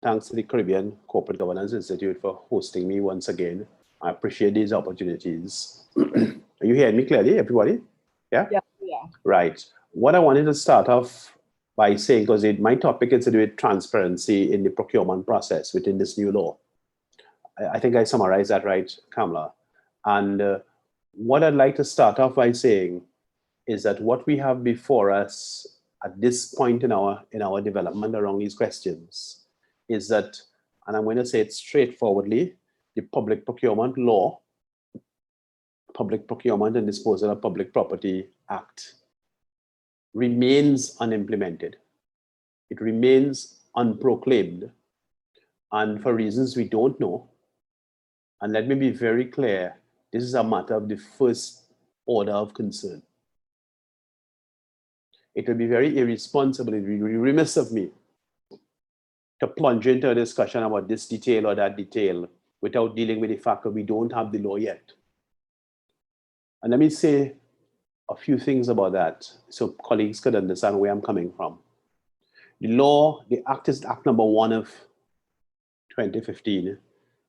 thanks to the Caribbean Corporate Governance Institute for hosting me once again. I appreciate these opportunities. Are you hearing me clearly, everybody? Yeah? Yeah. Right. What I wanted to start off by saying, because my topic is to do with transparency in the procurement process within this new law. I think I summarized that right, Kamala. And what I'd like to start off by saying is that what we have before us at this point in our development around these questions is that, and I'm going to say it straightforwardly, the Public Procurement Law, Public Procurement and Disposal of Public Property Act remains unimplemented. It remains unproclaimed, and for reasons we don't know. And let me be very clear, this is a matter of the first order of concern. It will be very irresponsible, it will be remiss of me to plunge into a discussion about this detail or that detail without dealing with the fact that we don't have the law yet. And let me say a few things about that so colleagues could understand where I'm coming from. The law, the act is Act number 1 of 2015,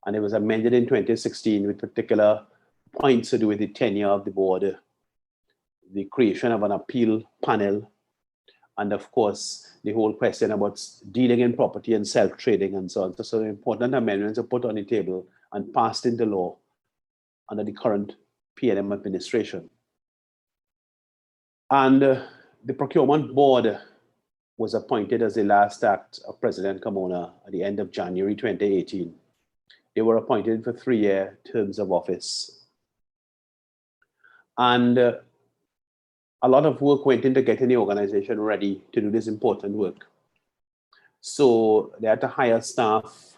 and it was amended in 2016 with particular points to do with the tenure of the board, the creation of an appeal panel, and of course, the whole question about dealing in property and self-trading and so on. So important amendments are put on the table and passed into law under the current PNM administration. And the procurement board was appointed as the last act of President Kamona at the end of January 2018. They were appointed for 3-year terms of office. And a lot of work went into getting the organization ready to do this important work. So they had to hire staff,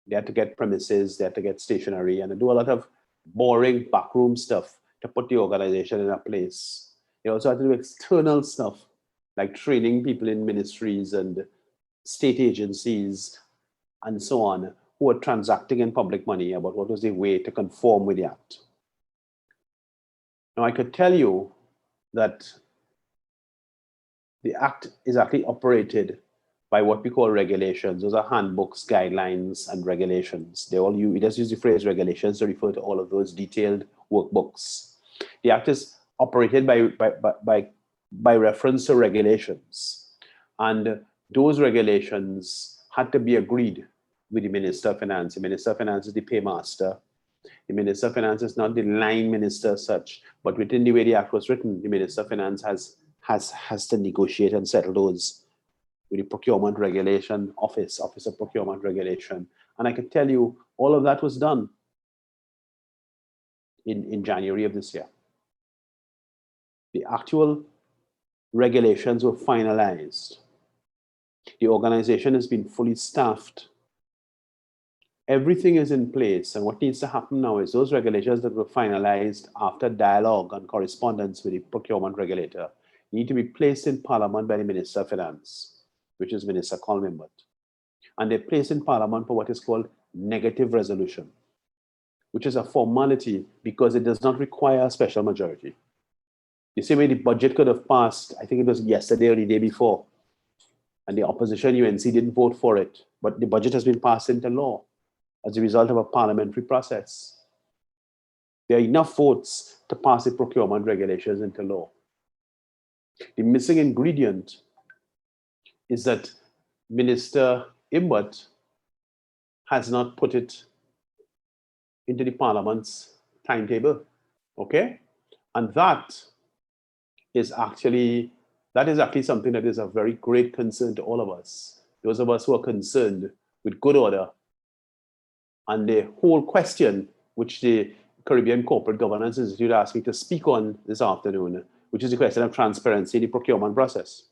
they had to get premises, they had to get stationery, and do a lot of boring backroom stuff to put the organization in a place. They also had to do external stuff, like training people in ministries and state agencies and so on, who were transacting in public money about what was the way to conform with the act. Now, I could tell you that the act is actually operated by what we call regulations. Those are handbooks, guidelines, and regulations. We just use the phrase regulations to refer to all of those detailed workbooks. The act is operated by reference to regulations, and those regulations had to be agreed with the Minister of Finance. The Minister of Finance is the paymaster. The Minister of Finance is not the line minister as such, but within the way the act was written, the Minister of Finance has to negotiate and settle those with the Procurement Regulation Office of Procurement Regulation. And I can tell you, all of that was done in January of this year. The actual regulations were finalized. The organization has been fully staffed. Everything is in place, and what needs to happen now is those regulations that were finalized after dialogue and correspondence with the procurement regulator need to be placed in Parliament by the Minister of Finance, which is Minister Colmimbert. And they're placed in Parliament for what is called negative resolution, which is a formality because it does not require a special majority. The same way the budget could have passed, I think it was yesterday or the day before, and the opposition UNC didn't vote for it, but the budget has been passed into law as a result of a parliamentary process. There are enough votes to pass the procurement regulations into law. The missing ingredient is that Minister Imbert has not put it into the Parliament's timetable, okay? And that is actually something that is a very great concern to all of us. Those of us who are concerned with good order. And the whole question, which the Caribbean Corporate Governance Institute asked me to speak on this afternoon, which is the question of transparency in the procurement process.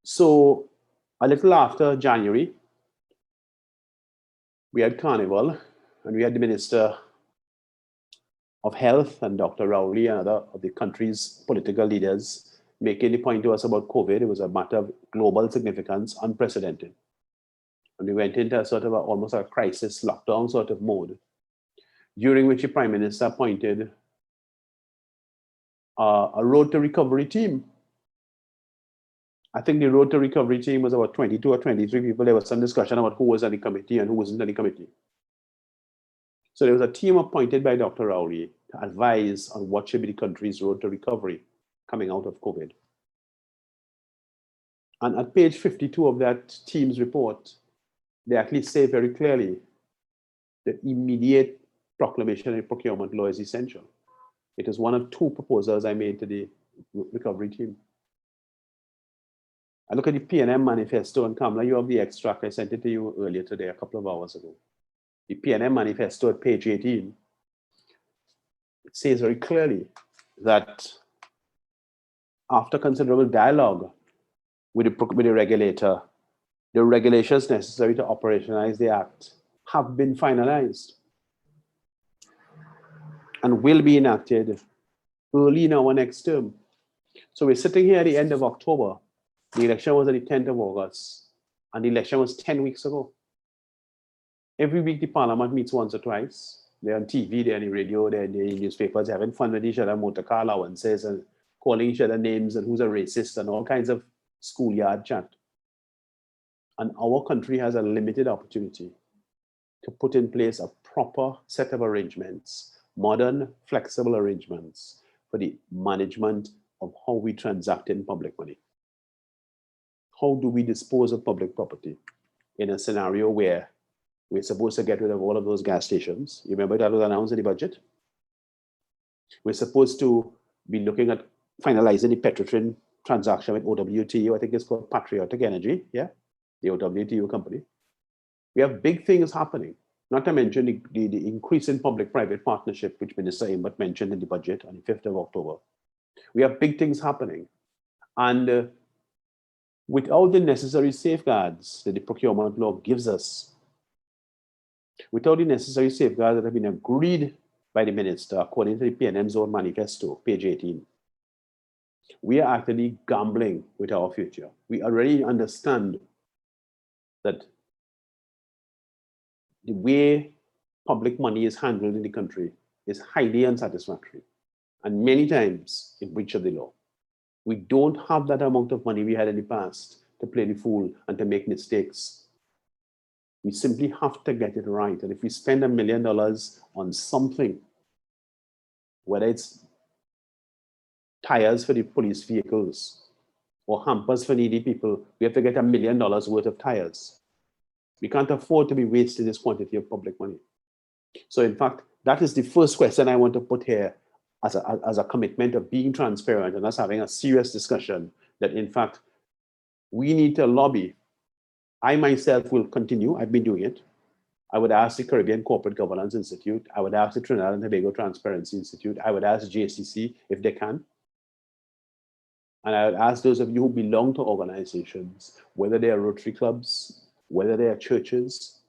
So a little after January, we had Carnival, and we had the Minister of Health and Dr. Rowley and other of the country's political leaders making the point to us about COVID. It was a matter of global significance, unprecedented. And we went into a sort of almost a crisis lockdown sort of mode, during which the Prime Minister appointed a road to recovery team. I think the Road to Recovery team was about 22 or 23 people. There was some discussion about who was on the committee and who wasn't on the committee. So there was a team appointed by Dr. Rowley to advise on what should be the country's road to recovery coming out of COVID. And at page 52 of that team's report, they actually say very clearly that immediate proclamation of procurement law is essential. It is one of two proposals I made to the recovery team. I look at the PNM manifesto, and Kamala, you have the extract. I sent it to you earlier today, a couple of hours ago. The PNM manifesto at page 18, it says very clearly that after considerable dialogue with the regulator, the regulations necessary to operationalize the act have been finalized and will be enacted early in our next term. So we're sitting here at the end of October. The election was on the 10th of August, and the election was 10 weeks ago. Every week, the parliament meets once or twice. They're on TV, they're on the radio, they're in the newspapers, having fun with each other, motor car allowances, and calling each other names and who's a racist and all kinds of schoolyard chat. And our country has a limited opportunity to put in place a proper set of arrangements, modern, flexible arrangements for the management of how we transact in public money. How do we dispose of public property in a scenario where we're supposed to get rid of all of those gas stations? You remember that was announced in the budget? We're supposed to be looking at finalizing the Petrotrin transaction with OWTU. I think it's called Patriotic Energy, yeah? The OWTU company. We have big things happening, not to mention the increase in public-private partnership, which Minister Imbert mentioned in the budget on the 5th of October. We have big things happening. And without the necessary safeguards that the procurement law gives us, without the necessary safeguards that have been agreed by the minister, according to the PNM's own manifesto, page 18, we are actually gambling with our future. We already understand that the way public money is handled in the country is highly unsatisfactory and many times in breach of the law. We don't have that amount of money we had in the past to play the fool and to make mistakes. We simply have to get it right. And if we spend $1 million on something, whether it's tires for the police vehicles or hampers for needy people, we have to get $1 million worth of tires. We can't afford to be wasting this quantity of public money. So in fact, that is the first question I want to put here as a commitment of being transparent and us having a serious discussion that in fact, we need to lobby. I myself will continue, I've been doing it. I would ask the Caribbean Corporate Governance Institute. I would ask the Trinidad and Tobago Transparency Institute. I would ask JCC if they can. And I would ask those of you who belong to organizations, whether they are Rotary clubs, whether they are churches,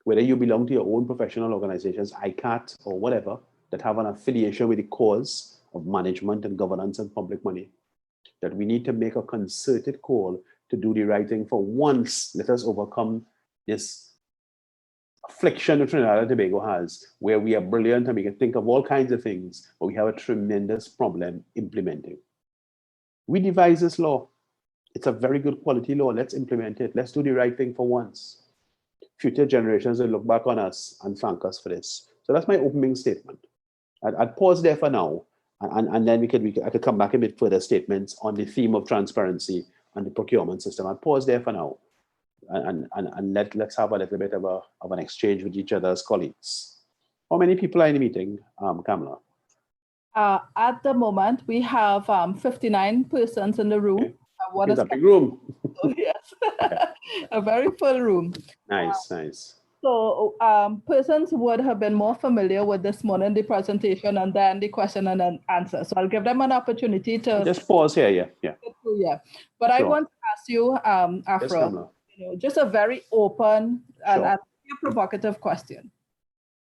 whether you belong to your own professional organizations, ICAT or whatever, that have an affiliation with the cause of management and governance and public money, that we need to make a concerted call to do the right thing for once. Let us overcome this affliction that Trinidad and Tobago has, where we are brilliant and we can think of all kinds of things, but we have a tremendous problem implementing. We devised this law. It's a very good quality law. Let's implement it. Let's do the right thing for once. Future generations will look back on us and thank us for this. So that's my opening statement. I'd pause there for now, and then I could come back a bit further statements on the theme of transparency and the procurement system. I'll pause there for now, and let's have a little bit of an exchange with each other's colleagues. How many people are in the meeting, Kamala? At the moment, we have 59 persons in the room. Okay. It's a big room. Yes, a very full room. Nice, nice. So persons would have been more familiar with this morning, the presentation, and then the question and answer. So I'll give them an opportunity to just pause here, yeah. But sure. I want to ask you, Afra, yes, just a very open and a provocative question.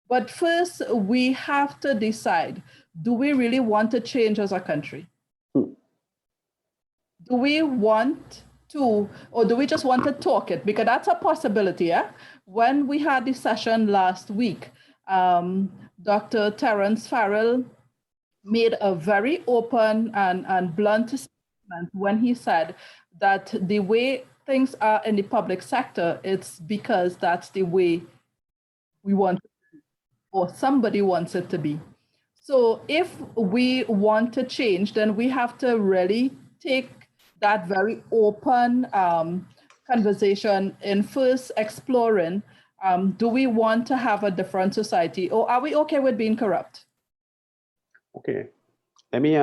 But first, we have to decide: do we really want to change as a country? Do we want to, or do we just want to talk it? Because that's a possibility, yeah? When we had the session last week, Dr. Terence Farrell made a very open and blunt statement when he said that the way things are in the public sector, it's because that's the way we want it, or somebody wants it to be. So if we want to change, then we have to really take that very open conversation in first exploring, do we want to have a different society, or are we okay with being corrupt? Okay, let me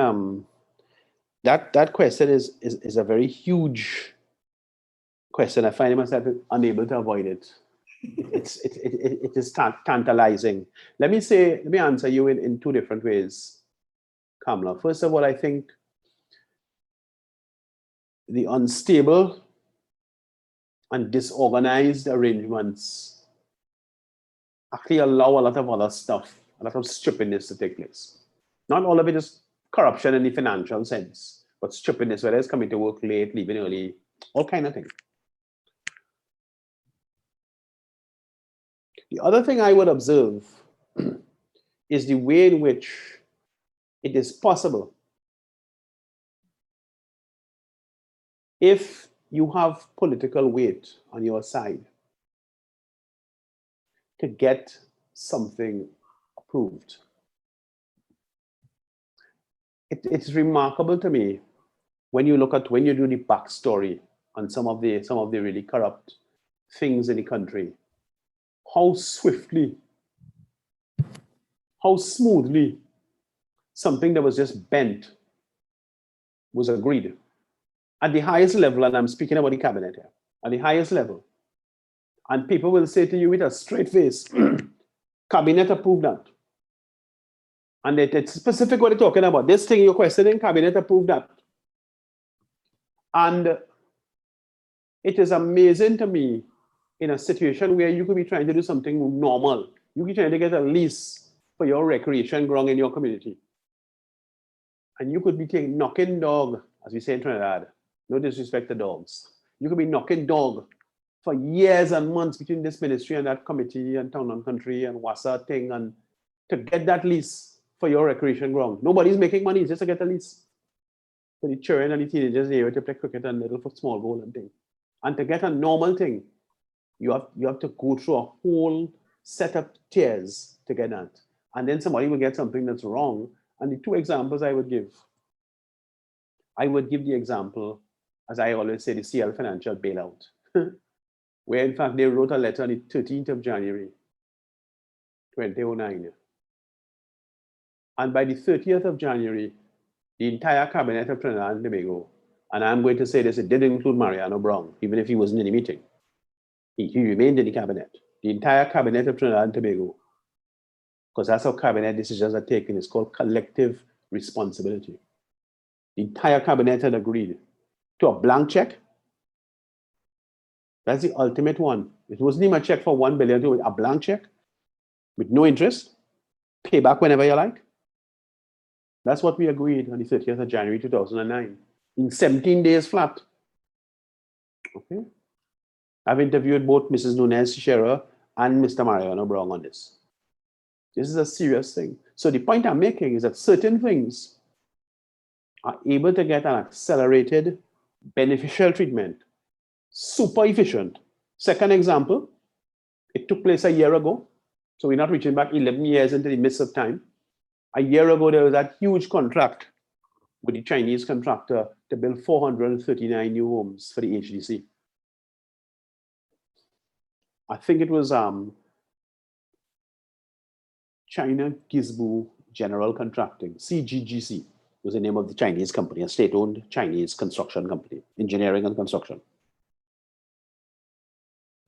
that question is a very huge question. I find myself unable to avoid it. It is tantalizing. Let me answer you in two different ways, Kamala. First of all, I think the unstable and disorganized arrangements actually allow a lot of other stuff, a lot of stupidness to take place. Not all of it is corruption in the financial sense, but stupidness, whether it's coming to work late, leaving early, all kind of things. The other thing I would observe is the way in which it is possible, if you have political weight on your side, to get something approved. It's remarkable to me when you do the backstory on some of the really corrupt things in the country, how swiftly, how smoothly something that was just bent was agreed at the highest level. And I'm speaking about the cabinet here, at the highest level. And people will say to you with a straight face, cabinet approved that. And it's specific what they're talking about. This thing you're questioning, cabinet approved that. And it is amazing to me, in a situation where you could be trying to do something normal, you could be trying to get a lease for your recreation ground in your community. And you could be knocking dog, as we say in Trinidad, no disrespect to dogs. You could be knocking dog for years and months between this ministry and that committee and Town and Country and WASA thing, and to get that lease for your recreation ground. Nobody's making money, it's just to get a lease. For the children and the teenagers here to play cricket and little for small goal and thing. And to get a normal thing, you have to go through a whole set of tiers to get that. And then somebody will get something that's wrong. And the two examples I would give the example, as I always say, the CL financial bailout, where in fact they wrote a letter on the 13th of January, 2009. And by the 30th of January, the entire cabinet of Trinidad and Tobago, and I'm going to say this, it did include Mariano Brown, even if he wasn't in the meeting. He remained in the cabinet. The entire cabinet of Trinidad and Tobago, because that's how cabinet decisions are taken. It's called collective responsibility. The entire cabinet had agreed to a blank check. That's the ultimate one. It wasn't even a check for $1 billion, a blank check with no interest, pay back whenever you like. That's what we agreed on the 30th of January 2009, in 17 days flat. Okay. I've interviewed both Mrs. Nunez Shera and Mr. Mariano Brown on this. This is a serious thing. So the point I'm making is that certain things are able to get an accelerated beneficial treatment, super efficient. Second example, it took place a year ago. So we're not reaching back 11 years into the midst of time. A year ago, there was that huge contract with the Chinese contractor to build 439 new homes for the HDC. I think it was China Gizbu General Contracting, CGGC was the name of the Chinese company, a state-owned Chinese construction company, engineering and construction.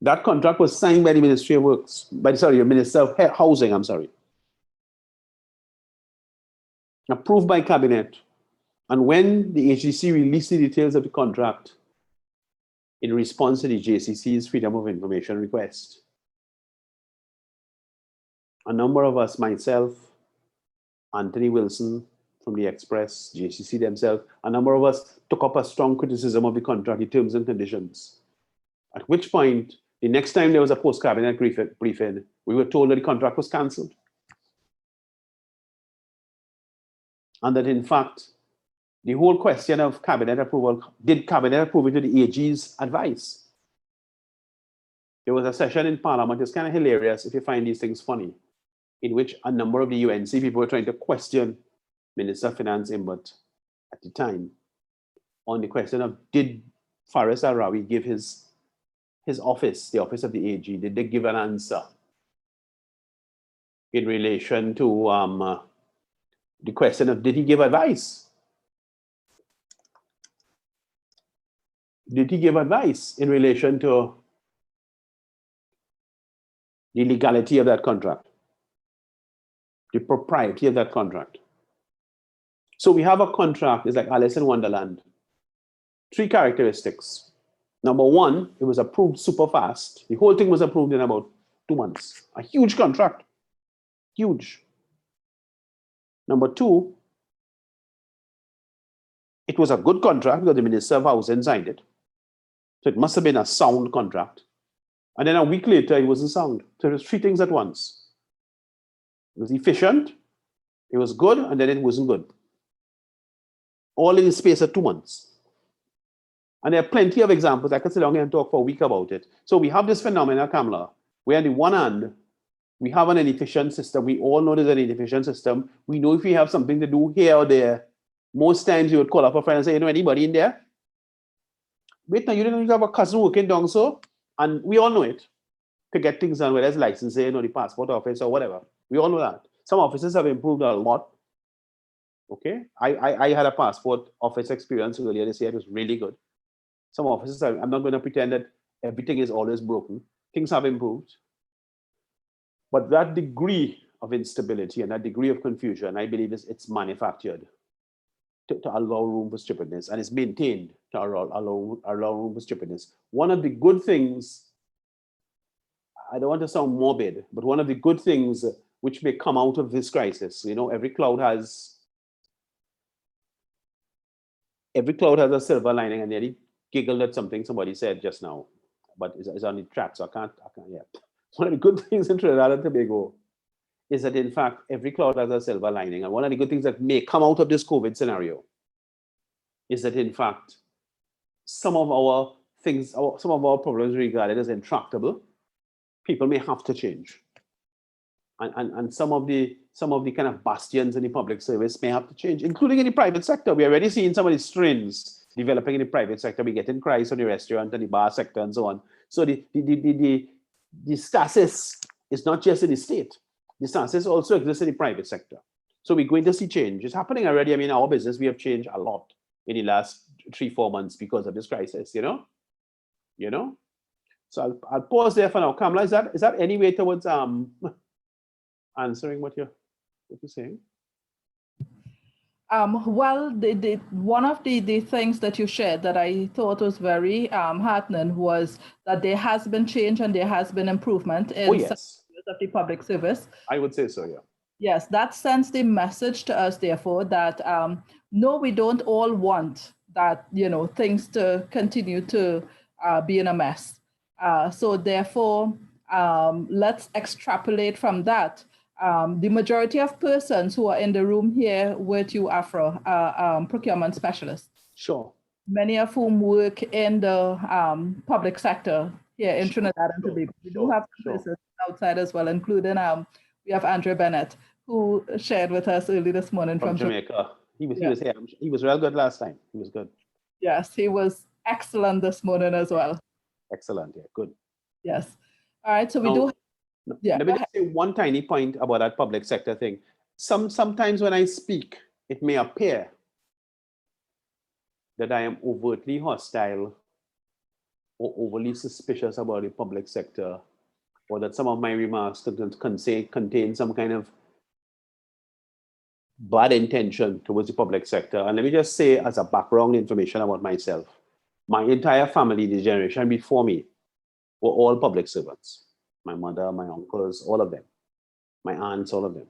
That contract was signed by the Ministry of Works, Minister of Housing, approved by cabinet. And when the HDC released the details of the contract in response to the JCC's Freedom of Information request, a number of us, myself, Anthony Wilson from the Express, JCC themselves, a number of us took up a strong criticism of the contract, the terms and conditions. At which point, the next time there was a post-cabinet briefing, we were told that the contract was cancelled. And that in fact, the whole question of cabinet approval, did cabinet approve it to the AG's advice? There was a session in Parliament, it's kind of hilarious if you find these things funny, in which a number of the UNC people were trying to question Minister of Finance Imbert at the time on the question of, did Faris Arawi give his office, the office of the AG, did they give an answer in relation to the question of, did he give advice? Did he give advice in relation to the legality of that contract, the propriety of that contract? So we have a contract, it's like Alice in Wonderland. 3 characteristics. Number 1, it was approved super fast. The whole thing was approved in about 2 months. A huge contract, huge. Number 2, it was a good contract because the Minister of Housing signed it. So it must have been a sound contract. And then a week later, it wasn't sound. So it was 3 things at once. It was efficient, it was good, and then it wasn't good. All in the space of 2 months. And there are plenty of examples. I could sit down here and talk for a week about it. So we have this phenomenon, Kamala, where on the one hand, we have an inefficient system. We all know there's an inefficient system. We know if we have something to do here or there, most times you would call up a friend and say, you know anybody in there? Wait, now you didn't have a cousin working down so? And we all know it. To get things done, whether it's licensing or the passport office or whatever. We all know that. Some offices have improved a lot. Okay, I had a passport office experience earlier this year. It was really good. Some offices, I'm not going to pretend that everything is always broken. Things have improved. But that degree of instability and that degree of confusion, I believe it's manufactured to allow room for stupidness, and it's maintained to allow room for stupidness. One of the good things, I don't want to sound morbid, but one of the good things which may come out of this crisis, you know, every cloud has a silver lining, and nearly giggled at something somebody said just now, but it's on the track, so I can't yet. One of the good things in Trinidad and Tobago is that, in fact, every cloud has a silver lining. And one of the good things that may come out of this COVID scenario is that, in fact, some of our things, some of our problems regarded as intractable, people may have to change. And some of the kind of bastions in the public service may have to change, including in the private sector. We're already seeing some of the strains developing in the private sector. We get in crisis on the restaurant and the bar sector and so on. So the stasis is not just in the state. The stasis also exists in the private sector. So we're going to see change. It's happening already. I mean, our business, we have changed a lot in the last 3-4 months because of this crisis, you know? So I'll pause there for now. Kamala, is that any way towards answering what you're saying? Well, one of the things that you shared that I thought was very heartening was that there has been change and there has been improvement in some areas of the public service. I would say so, yeah. Yes, that sends the message to us, therefore, that no, we don't all want that, you know, things to continue to be in a mess. So therefore, let's extrapolate from that. The majority of persons who are in the room here with you, Afra, are procurement specialists. Sure. Many of whom work in the public sector here in Trinidad and Tobago. We do have persons outside as well, including we have Andrew Bennett, who shared with us early this morning from Jamaica. He was here. He was real good last time. He was good. Yes, he was excellent this morning as well. Excellent. Yeah, good. Yes. All right. So we do. Yeah. Let me just say one tiny point about that public sector thing. Sometimes when I speak, it may appear that I am overtly hostile or overly suspicious about the public sector, or that some of my remarks contain some kind of bad intention towards the public sector. And let me just say, as a background information about myself, my entire family, the generation before me, were all public servants. My mother, my uncles, all of them. My aunts, all of them.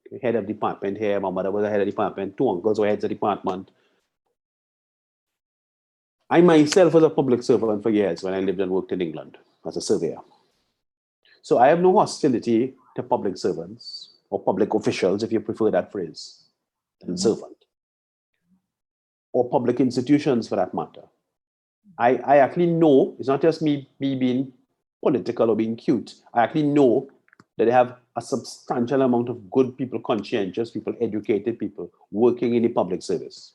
Okay. Head of department here. My mother was a head of department. 2 uncles were heads of department. I myself was a public servant for years when I lived and worked in England as a surveyor. So I have no hostility to public servants or public officials, if you prefer that phrase, than servant. or public institutions for that matter. I actually know, it's not just me being political or being cute. I actually know that they have a substantial amount of good people, conscientious people, educated people working in the public service.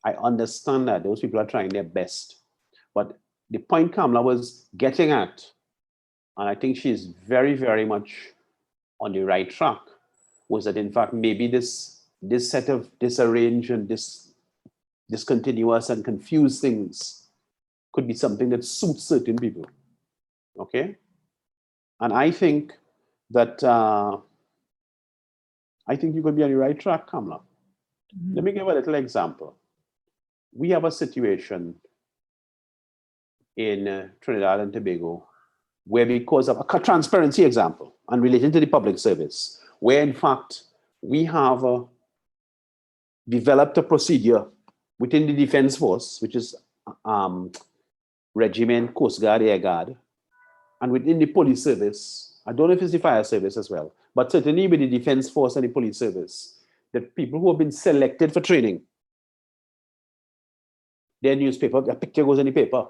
I understand that those people are trying their best. But the point Kamala was getting at, and I think she's very, very much on the right track, was that in fact, maybe this set of disarranged and discontinuous and confused things could be something that suits certain people. Okay? And I think that I think you could be on the right track, Kamala. Mm-hmm. Let me give a little example. We have a situation in Trinidad and Tobago where, because of a transparency example and relating to the public service, where in fact we have developed a procedure within the Defense Force, which is Regiment, Coast Guard, Air Guard, and within the police service, I don't know if it's the fire service as well, but certainly with the Defense Force and the police service, that people who have been selected for training, their newspaper, their picture goes in the paper.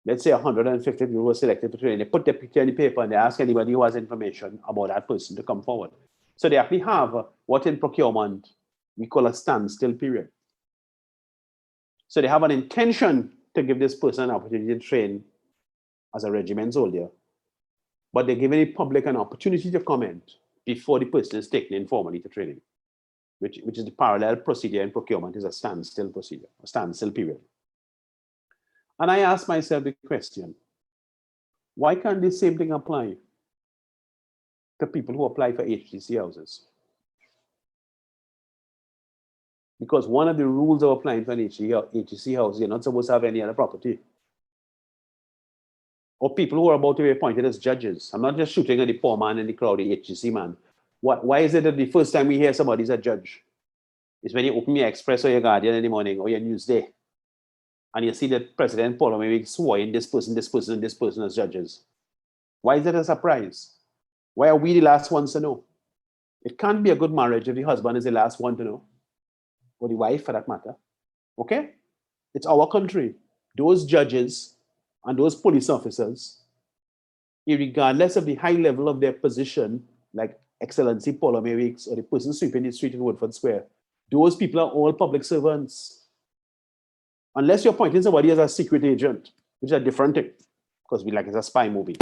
Let's say 150 people were selected for training. They put their picture in the paper and they ask anybody who has information about that person to come forward. So they actually have what in procurement we call a standstill period. So they have an intention to give this person an opportunity to train as a regiment soldier, but they're giving the public an opportunity to comment before the person is taken informally to training, which is the parallel procedure in procurement, is a standstill procedure, a standstill period. And I asked myself the question, why can't the same thing apply to people who apply for HTC houses? Because one of the rules of applying for an HTC house, you're not supposed to have any other property. Or people who are about to be appointed as judges. I'm not just shooting at the poor man in the crowd, the HTC man. Why is it that the first time we hear somebody's a judge is when you open your Express or your Guardian in the morning or your Newsday, and you see that President Paul maybe swearing this person, and this person as judges? Why is it a surprise? Why are we the last ones to know? It can't be a good marriage if the husband is the last one to know, or the wife for that matter. Okay? It's our country. Those judges and those police officers, regardless of the high level of their position, like Excellency Paul Weeks or the person sweeping the street in Woodford Square, those people are all public servants. Unless you're appointing somebody as a secret agent, which is a different thing, because it's a spy movie.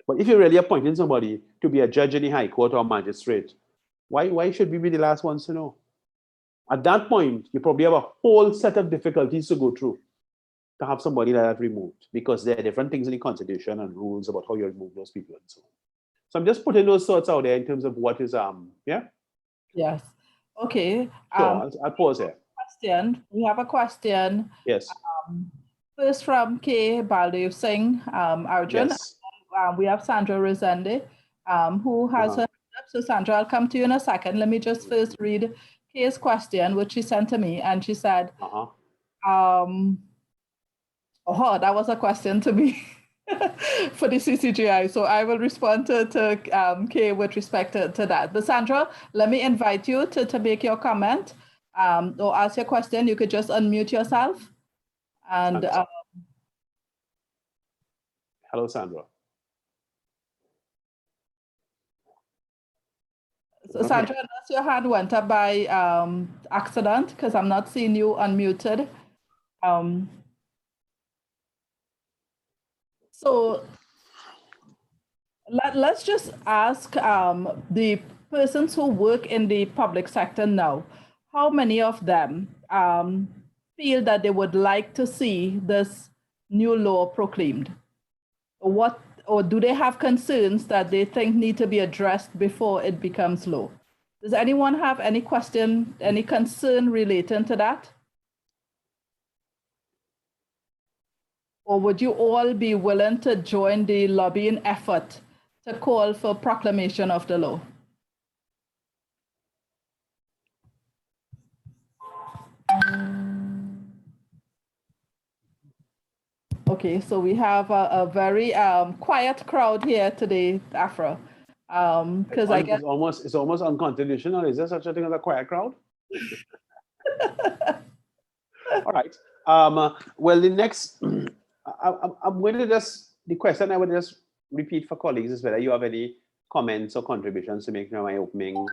But if you're really appointing somebody to be a judge in the High Court or a magistrate, why should we be the last ones to know? At that point, you probably have a whole set of difficulties to go through to have somebody like that removed, because there are different things in the Constitution and rules about how you remove those people and so on. So I'm just putting those thoughts out there in terms of what is, yeah? Yes. Okay. Sure, I'll pause here. We have a question. Yes. First from K. Baldev Singh, Arjun. Yes. We have Sandra Rosende, who has her hand up. So Sandra, I'll come to you in a second. Let me just first read Kay's question, which she sent to me, and she said, oh, that was a question to me for the CCGI. So I will respond to Kay with respect to that. But Sandra, let me invite you to make your comment or ask your question. You could just unmute yourself. And hello, Sandra. So Sandra, unless your hand went up by accident, because I'm not seeing you unmuted. So let's just ask the persons who work in the public sector now, how many of them feel that they would like to see this new law proclaimed? Or do they have concerns that they think need to be addressed before it becomes law? Does anyone have any question, any concern relating to that? Or would you all be willing to join the lobbying effort to call for proclamation of the law? Okay, so we have a very quiet crowd here today, Afra. Because I guess it's almost unconstitutional. Is there such a thing as a quiet crowd? All right. Well, the next, I'm going to just, the question I would just repeat for colleagues is whether you have any comments or contributions to make to my opening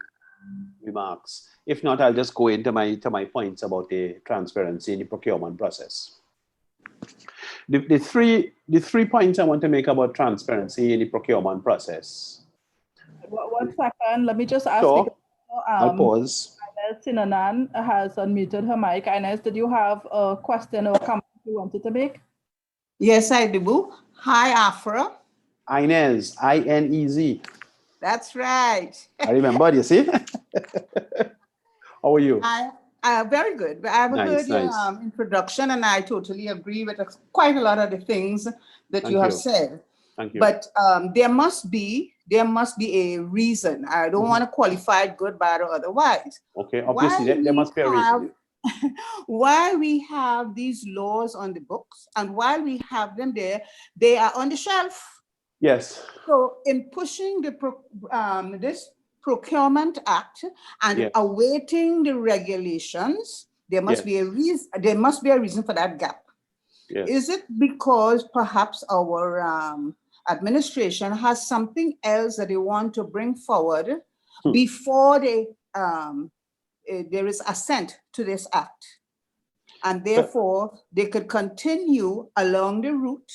remarks. If not, I'll just go into my points about the transparency in the procurement process. The three points I want to make about transparency in the procurement process. 1 second, let me just ask. Sure. I'll pause. Inez Sinanan has unmuted her mic. Inez, did you have a question or comment you wanted to make? Yes, I do. Hi, Afra. Inez, I-N-E-Z. That's right. I remember, you see? How are you? Very good. I've heard your introduction, and I totally agree with quite a lot of the things that you have said. Thank you. But there must be a reason. I don't want to qualify it good, bad, or otherwise. Okay, obviously there must be a reason. Why we have these laws on the books, and while we have them there, they are on the shelf. Yes. So in pushing this Procurement Act and awaiting the regulations, there must be a reason. There must be a reason for that gap. Yes. Is it because perhaps our administration has something else that they want to bring forward before they there is assent to this act, and therefore they could continue along the route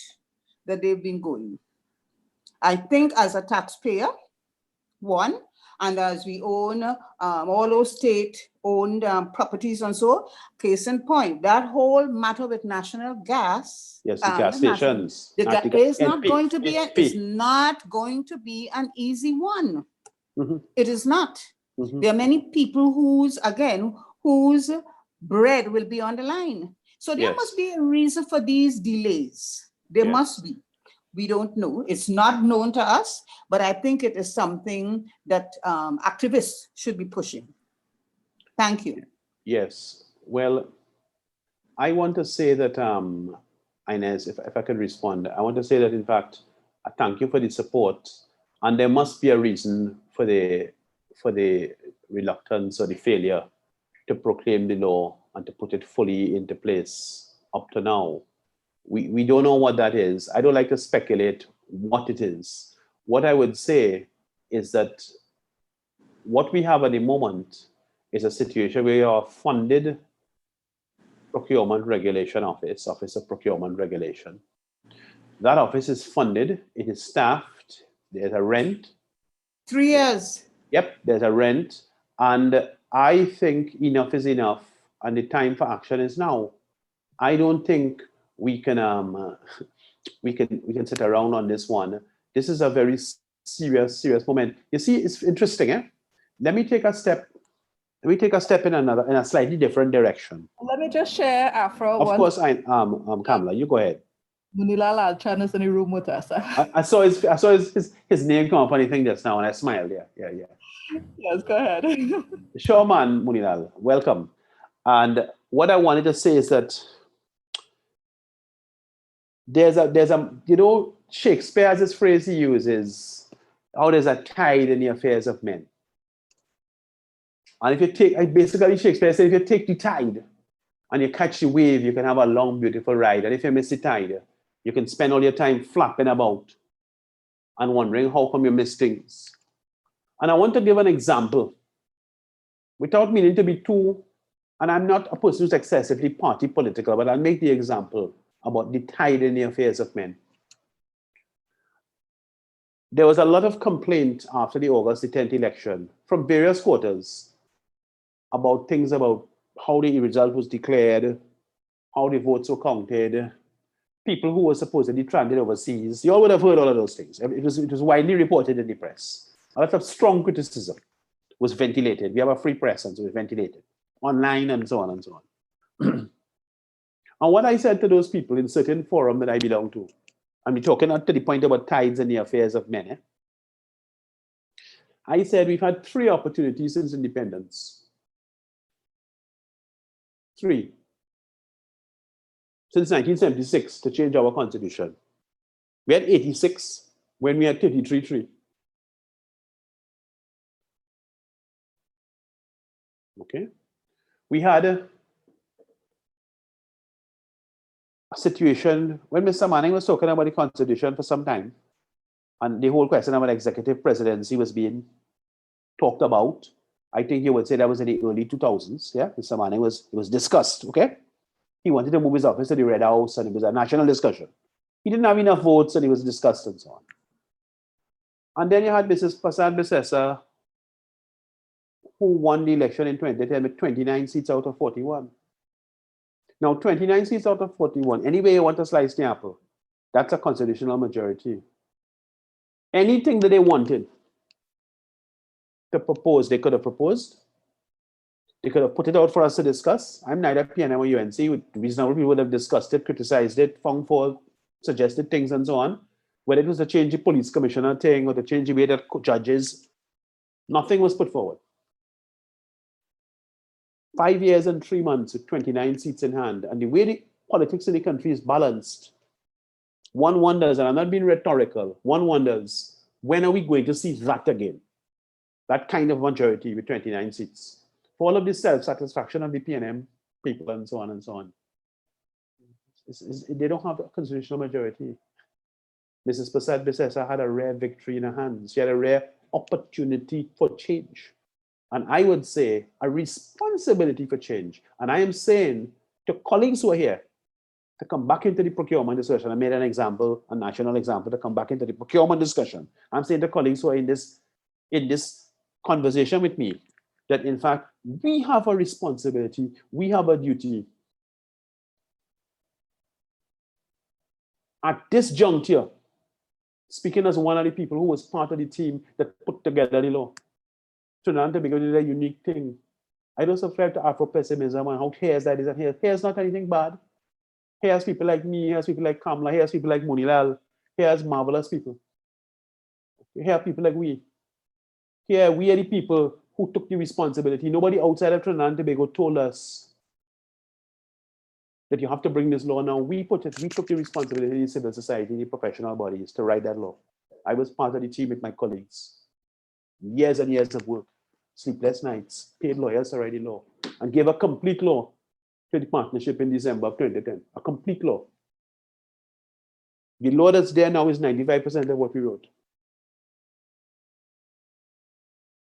that they've been going? I think as a taxpayer, one, and as we own all those state-owned properties and so, case in point, that whole matter with national gas. Yes, the gas stations. It's not going to be an easy one. It is not. There are many people whose bread will be on the line. So there must be a reason for these delays. There must be. We don't know. It's not known to us, but I think it is something that activists should be pushing. Thank you. Yes. Well, I want to say that, Inez, if I could respond, I want to say that, in fact, I thank you for the support, and there must be a reason for the reluctance or the failure to proclaim the law and to put it fully into place up to now. We don't know what that is. I don't like to speculate what it is. What I would say is that what we have at the moment is a situation where you have funded Procurement Regulation Office of Procurement Regulation. That office is funded, it is staffed, there's a rent. 3 years. Yep, there's a rent. And I think enough is enough, and the time for action is now. I don't think we can sit around on this one. This is a very serious moment. You see, it's interesting, eh? Let me take a step in a slightly different direction. Let me just share, Afra. Of course, Kamala, you go ahead. Munila Lalchan is in the room with us. I saw his name come up on the thing just now, and I smiled. Yeah. Yes, go ahead. Sure, man, Munilal, welcome. And what I wanted to say is that there's a Shakespeare has this phrase he uses, how there's a tide in the affairs of men. And if you take, basically Shakespeare said, if you take the tide and you catch the wave, you can have a long, beautiful ride. And if you miss the tide, you can spend all your time flapping about and wondering how come you miss things. And I want to give an example without meaning to be too, and I'm not a person who's excessively party political, but I'll make the example about the tide in the affairs of men. There was a lot of complaint after the August the 10th election from various quarters about things about how the result was declared, how the votes were counted, people who were supposedly stranded overseas. You all would have heard all of those things. It was widely reported in the press. A lot of strong criticism was ventilated. We have a free press, and so it was ventilated online and so on and so on. And what I said to those people in certain forum that I belong to, I'm talking to the point about tides and the affairs of men. I said we've had 3 opportunities since independence. 3. Since 1976 to change our constitution. We had 86 when we had 33-3. Okay. We had a situation when Mr. Manning was talking about the Constitution for some time, and the whole question about executive presidency was being talked about. I think you would say that was in the early 2000s. Yeah, Mr. Manning it was discussed. Okay, he wanted to move his office to the Red House, and it was a national discussion. He didn't have enough votes, and it was discussed and so on. And then you had Mrs. Prasad Bisesa, who won the election in 2010 with 29 seats out of 41. Now, 29 seats out of 41, any way you want to slice the apple, that's a constitutional majority. Anything that they wanted to propose, they could have proposed. They could have put it out for us to discuss. I'm neither PNM or UNC. Reasonable people would have discussed it, criticized it, found fault, suggested things, and so on. Whether it was to change the police commissioner thing or to change the way that judges, nothing was put forward. 5 years and 3 months with 29 seats in hand, and the way the politics in the country is balanced, one wonders, and I'm not being rhetorical, one wonders, when are we going to see that again? That kind of majority with 29 seats. For all of this self-satisfaction of the PNM people and so on and so on. They don't have a constitutional majority. Mrs. Prasad Bisesa had a rare victory in her hands. She had a rare opportunity for change. And I would say a responsibility for change. And I am saying to colleagues who are here to come back into the procurement discussion. I made an example, a national example, to come back into the procurement discussion. I'm saying to colleagues who are in this conversation with me that in fact, we have a responsibility, we have a duty. At this juncture, speaking as one of the people who was part of the team that put together the law, Trinidad and Tobago did a unique thing. I don't subscribe to Afro-pessimism and how here's that is and here's not anything bad. Here's people like me, here's people like Kamla, here's people like Munilal, here's marvelous people. Here are people like we. Here we are the people who took the responsibility. Nobody outside of Trinidad and Tobago told us that you have to bring this law now. We took the responsibility in civil society, the professional bodies to write that law. I was part of the team with my colleagues. Years and years of work, sleepless nights, paid lawyers to write the law, and gave a complete law to the partnership in December of 2010. A complete law. The law that's there now is 95% of what we wrote.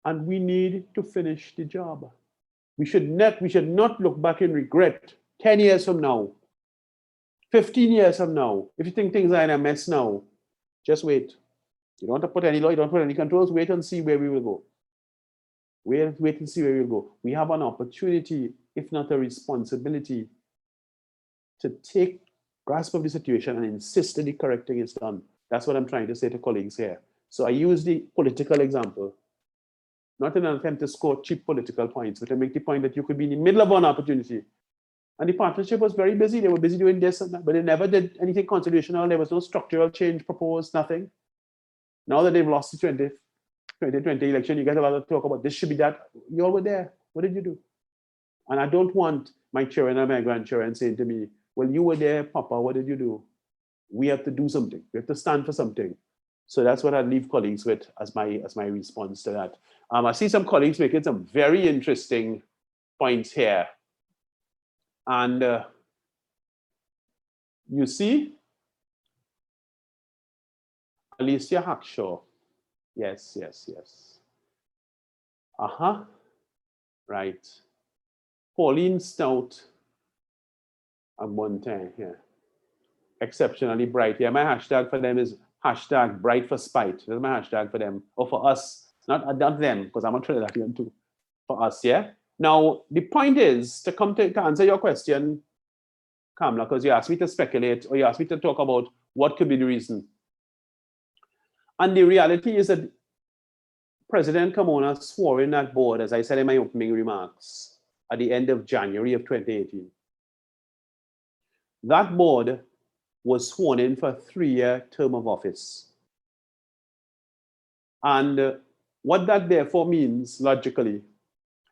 And we need to finish the job. We should not look back in regret 10 years from now, 15 years from now. If you think things are in a mess now, just wait. You don't have to put any law, you don't put any controls, wait and see where we will go. Wait and see where we'll go. We have an opportunity, if not a responsibility, to take grasp of the situation and insist that the correct thing is done. That's what I'm trying to say to colleagues here. So I use the political example, not in an attempt to score cheap political points, but to make the point that you could be in the middle of an opportunity. And the partnership was very busy. They were busy doing this and that, but they never did anything constitutional. There was no structural change proposed, nothing. Now that they've lost the 2020 election, you get a lot of talk about this should be that. You all were there. What did you do? And I don't want my children and my grandchildren saying to me, well, you were there, Papa, what did you do? We have to do something. We have to stand for something. So that's what I leave colleagues with as my response to that. I see some colleagues making some very interesting points here. And you see, Alicia Hackshaw. Yes. Right. Pauline Stout and Montaigne here. Exceptionally bright. Yeah, my hashtag for them is hashtag bright for spite. That's my hashtag for them. Or for us. Not them, because I'm a Trinidadian too. For us, yeah? Now, the point is to answer your question, Kamla, because you asked me to speculate or you asked me to talk about what could be the reason. And the reality is that President Carmona swore in that board, as I said in my opening remarks, at the end of January of 2018. That board was sworn in for a 3-year term of office. And what that therefore means, logically,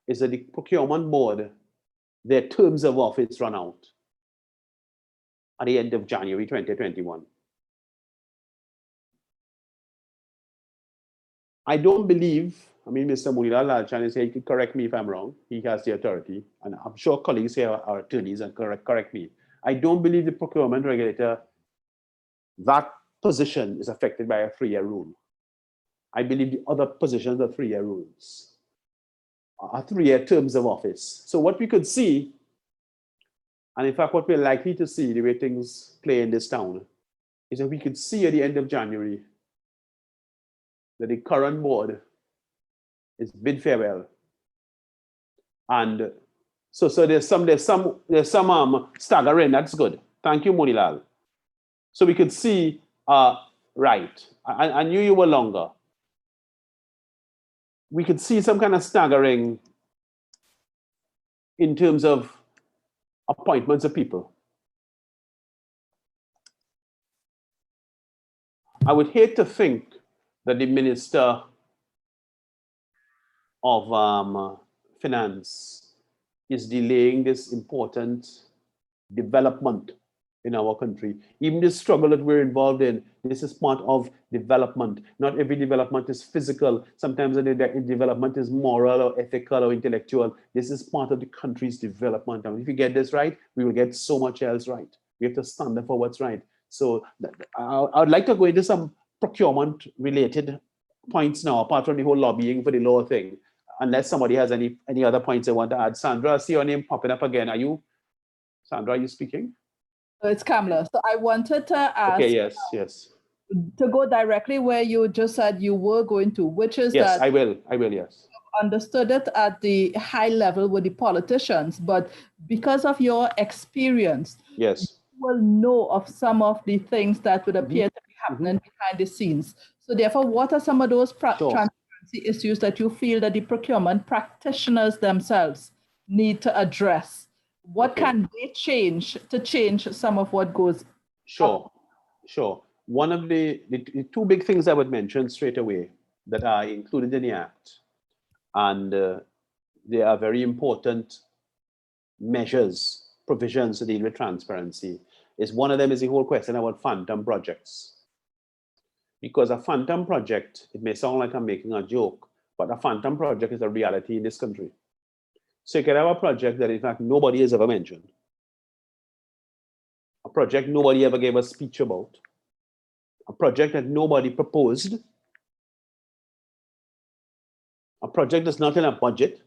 is that the procurement board, their terms of office run out at the end of January 2021. I don't believe, Mr. Munilal Lalchan is here, he could correct me if I'm wrong. He has the authority, and I'm sure colleagues here are attorneys and correct me. I don't believe the procurement regulator, that position is affected by a 3-year rule. I believe the other positions are 3-year rules, are 3-year terms of office. So what we could see, and in fact what we're likely to see, the way things play in this town, is that we could see at the end of January that the current board is bid farewell. And so there's some staggering. That's good. Thank you, Monilal. So we could see, right. I knew you were longer. We could see some kind of staggering in terms of appointments of people. I would hate to think that the Minister of Finance is delaying this important development in our country. Even the struggle that we're involved in, this is part of development. Not every development is physical. Sometimes the development is moral or ethical or intellectual. This is part of the country's development. And if we get this right, we will get so much else right. We have to stand up for what's right. So I would like to go into some procurement related points now, apart from the whole lobbying for the law thing, unless somebody has any other points they want to add. Sandra, I see your name popping up again. Sandra, are you speaking? It's Kamala. So I wanted to ask. Okay, yes. To go directly where you just said you were going to, which is yes, that I will, yes. Understood it at the high level with the politicians, but because of your experience, yes, you will know of some of the things that would appear to be happening behind the scenes. So therefore, what are some of those transparency issues that you feel that the procurement practitioners themselves need to address? What can they change to change some of what goes Sure. One of the two big things I would mention straight away that are included in the Act, and they are very important measures, provisions to deal with transparency, is one of them is the whole question about phantom projects. Because a phantom project, it may sound like I'm making a joke, but a phantom project is a reality in this country. So you can have a project that in fact nobody has ever mentioned, a project nobody ever gave a speech about, a project that nobody proposed, a project that's not in a budget,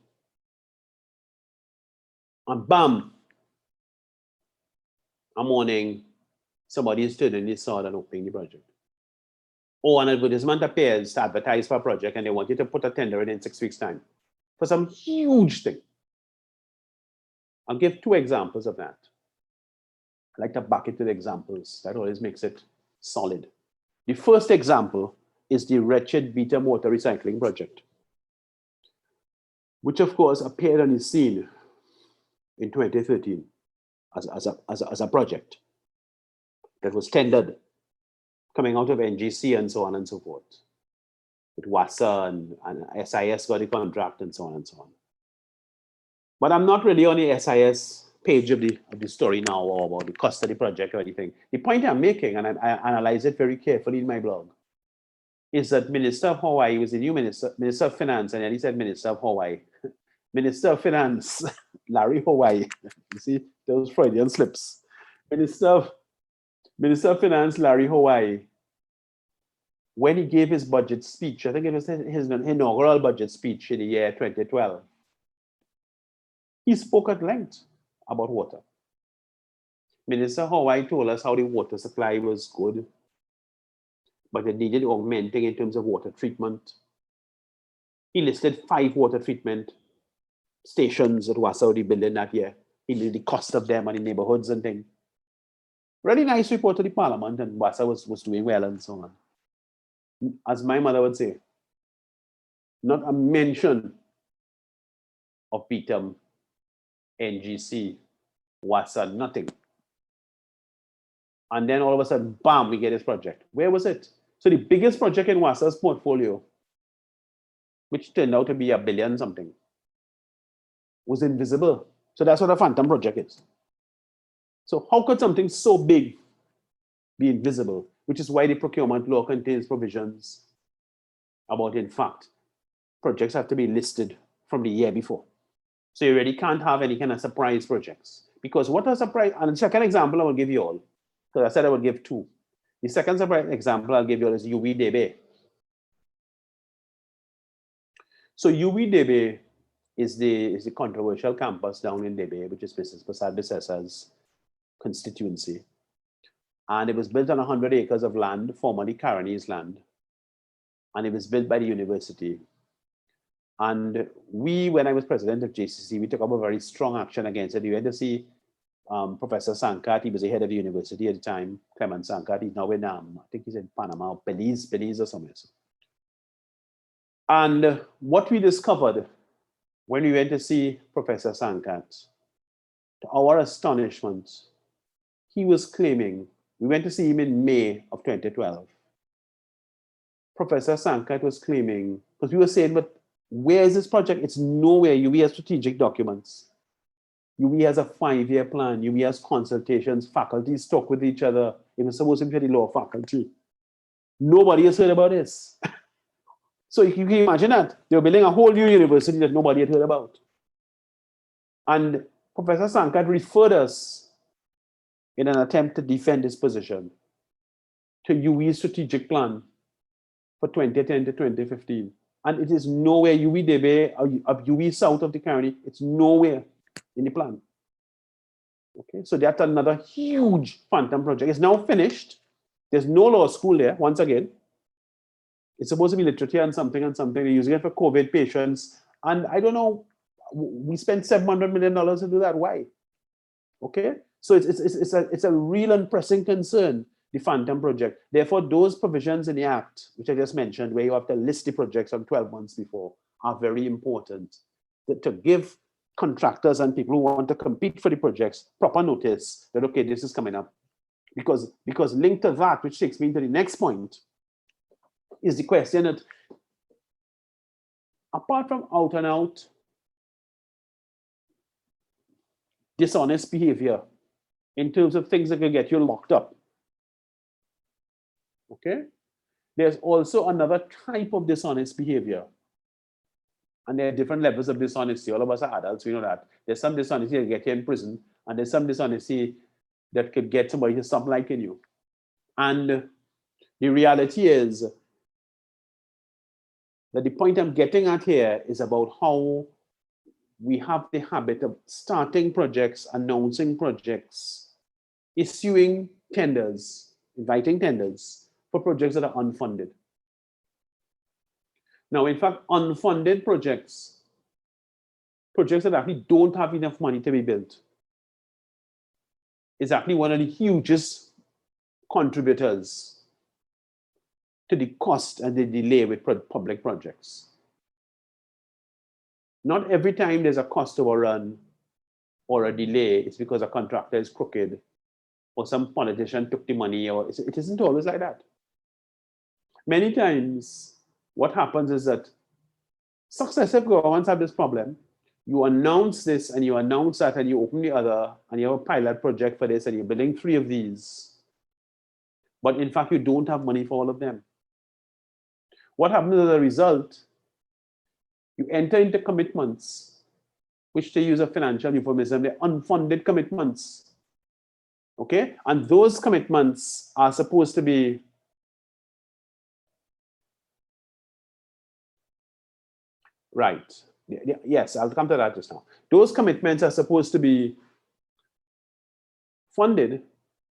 and bam, a morning, somebody is turning this sword and opening the project. Or an advertisement appears to advertise for a project and they want you to put a tender in 6 weeks' time for some huge thing. I'll give 2 examples of that. I like to back it with examples. That always makes it solid. The first example is the wretched Beta Motor Recycling Project, which of course appeared on the scene in 2013 as a project that was tendered, coming out of NGC and so on and so forth. With WASA and SIS got the contract and so on and so on. But I'm not really on the SIS page of the story now or about the cost of the project or anything. The point I'm making, and I analyze it very carefully in my blog, is that Minister of Hawaii was the new Minister of Finance, and then he said Minister of Hawaii. Minister of Finance, Larry Hawaii. You see, those Freudian slips. Minister of Finance, Larry Hawaii, when he gave his budget speech, I think it was his inaugural budget speech in the year 2012, he spoke at length about water. Minister Hawaii told us how the water supply was good, but it needed augmenting in terms of water treatment. He listed 5 water treatment stations that was already building that year. He knew the cost of them and the neighborhoods and things. Really nice report to the parliament, and WASA was doing well and so on. As my mother would say, not a mention of BTM, NGC, WASA, nothing. And then all of a sudden, bam, we get this project. Where was it? So the biggest project in WASA's portfolio, which turned out to be $1 billion something, was invisible. So that's what a phantom project is. So how could something so big be invisible? Which is why the procurement law contains provisions about, in fact, projects have to be listed from the year before. So you really can't have any kind of surprise projects. Because what a surprise, and the second example I will give you all, because I said I would give two. The second surprise example I'll give you all is UWDB. So UWDB is the controversial campus down in Debe, which is Mrs. Prasad Bisessa's constituency. And it was built on 100 acres of land, formerly Karani's land. And it was built by the university. And we, when I was president of JCC, we took up a very strong action against it. We went to see Professor Sankat. He was the head of the university at the time, Clement Sankat. He's now in, I think he's in Panama, or Belize or somewhere. And what we discovered when we went to see Professor Sankat, to our astonishment, he was claiming, we went to see him in May of 2012. Professor Sankat was claiming, because we were saying, but where is this project? It's nowhere. UWI has strategic documents. UWI has a 5-year plan. UWI has consultations. Faculties talk with each other. It was supposed to be the law faculty. Nobody has heard about this. So you can imagine that. They were building a whole new university that nobody had heard about. And Professor Sankat referred us in an attempt to defend his position to UWI's strategic plan for 2010 to 2015. And it is nowhere, UWDB, of UWI south of the county, it's nowhere in the plan. Okay, so that's another huge phantom project. It's now finished. There's no law school there, once again. It's supposed to be literature and something. They're using it for COVID patients. And I don't know, we spent $700 million to do that. Why? Okay, so it's a real and pressing concern, the phantom project. Therefore, those provisions in the Act, which I just mentioned, where you have to list the projects from 12 months before, are very important to give contractors and people who want to compete for the projects proper notice that, okay, this is coming up. Because linked to that, which takes me to the next point, is the question that apart from out and out dishonest behavior in terms of things that can get you locked up, okay, there's also another type of dishonest behavior. And there are different levels of dishonesty. All of us are adults, we know that. There's some dishonesty that get you in prison, and there's some dishonesty that could get somebody to stop liking you. And the reality is that the point I'm getting at here is about how we have the habit of starting projects, announcing projects, issuing tenders, inviting tenders for projects that are unfunded. Now, in fact, unfunded projects that actually don't have enough money to be built, is actually one of the hugest contributors to the cost and the delay with public projects. Not every time there's a cost overrun or a delay, it's because a contractor is crooked or some politician took the money, or it isn't always like that. Many times, what happens is that successive governments have this problem. You announce this and you announce that and you open the other and you have a pilot project for this and you're building 3 of these. But in fact, you don't have money for all of them. What happens as a result? You enter into commitments, which they use a financial euphemism, they're unfunded commitments. Okay? And those commitments are supposed to be right. Yes, I'll come to that just now. Those commitments are supposed to be funded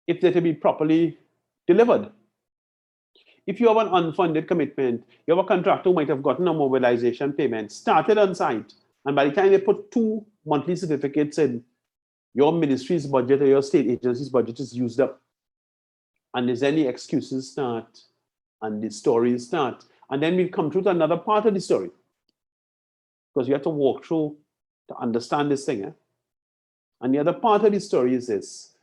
if they're to be properly delivered. If you have an unfunded commitment, you have a contractor who might have gotten a mobilization payment, started on site, and by the time they put 2 monthly certificates in, your ministry's budget or your state agency's budget is used up. And there's any excuses start, and the stories start. And then we come through to another part of the story, because you have to walk through to understand this thing. And the other part of the story is this.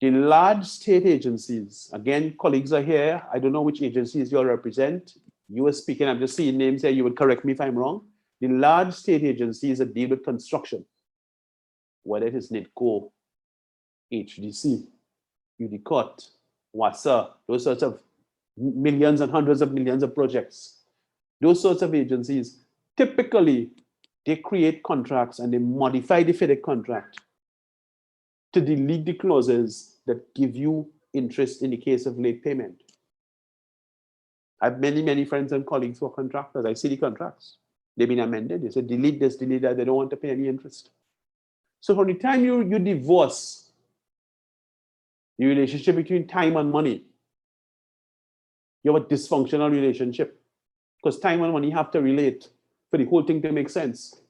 The large state agencies, again, colleagues are here. I don't know which agencies you represent. You were speaking, I'm just seeing names here. You would correct me if I'm wrong. The large state agencies that deal with construction, whether it is NIDCO, HDC, UDCOT, WASA, those sorts of millions and hundreds of millions of projects. Those sorts of agencies, typically, they create contracts and they modify the FIDIC contract to delete the clauses that give you interest in the case of late payment. I have many, many friends and colleagues who are contractors. I see the contracts. They've been amended. They said, delete this, delete that. They don't want to pay any interest. So from the time you divorce the relationship between time and money, you have a dysfunctional relationship, because time and money have to relate for the whole thing to make sense.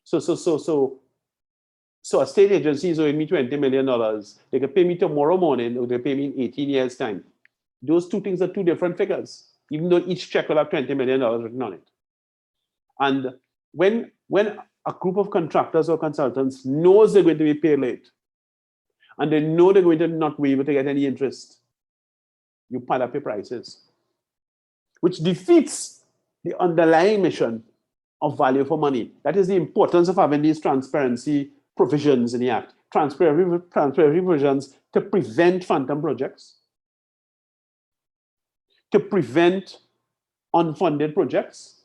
So a state agency is owing me $20 million. They can pay me tomorrow morning, or they pay me in 18 years' time. Those two things are two different figures, even though each check will have $20 million written on it. And when a group of contractors or consultants knows they're going to be paid late, and they know they're going to not be able to get any interest, you pile up your prices, which defeats the underlying mission of value for money. That is the importance of having these transparency provisions in the Act. Transparency provisions to prevent phantom projects, to prevent unfunded projects.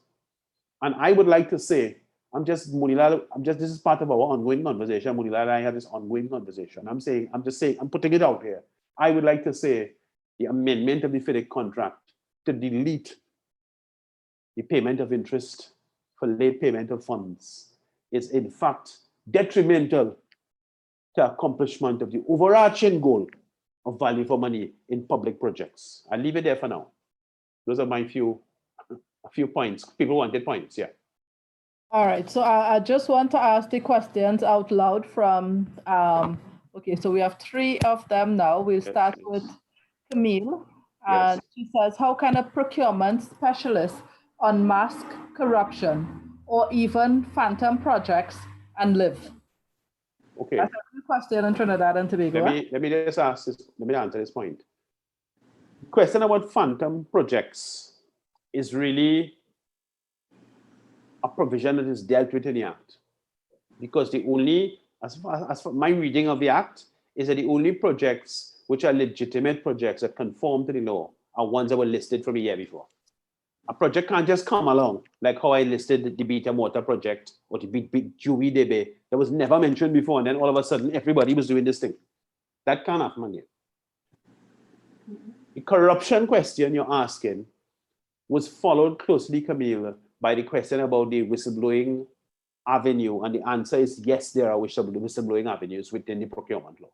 And I would like to say, this is part of our ongoing conversation. Munila and I have this ongoing conversation. I'm putting it out here. I would like to say the amendment of the FIDIC contract to delete the payment of interest for late payment of funds is in fact detrimental to accomplishment of the overarching goal of value for money in public projects. I'll leave it there for now. Those are my a few points. People wanted points, yeah. All right, so I just want to ask the questions out loud from, okay, so we have 3 of them now. We'll start with Camille. And she says, how can a procurement specialist unmask corruption or even phantom projects and live? Okay. That's a question in Trinidad and Tobago. Let me just ask this, let me answer this point. The question about phantom projects is really a provision that is dealt with in the Act. Because the only, as for my reading of the Act, is that the only projects which are legitimate projects that conform to the law are ones that were listed from a year before. A project can't just come along, like how I listed the Beta Water project or the Juvi Debe, that was never mentioned before, and then all of a sudden everybody was doing this thing. That can't happen yet. The corruption question you're asking was followed closely, Camille, by the question about the whistleblowing avenue, and the answer is yes, there are whistleblowing avenues within the procurement law.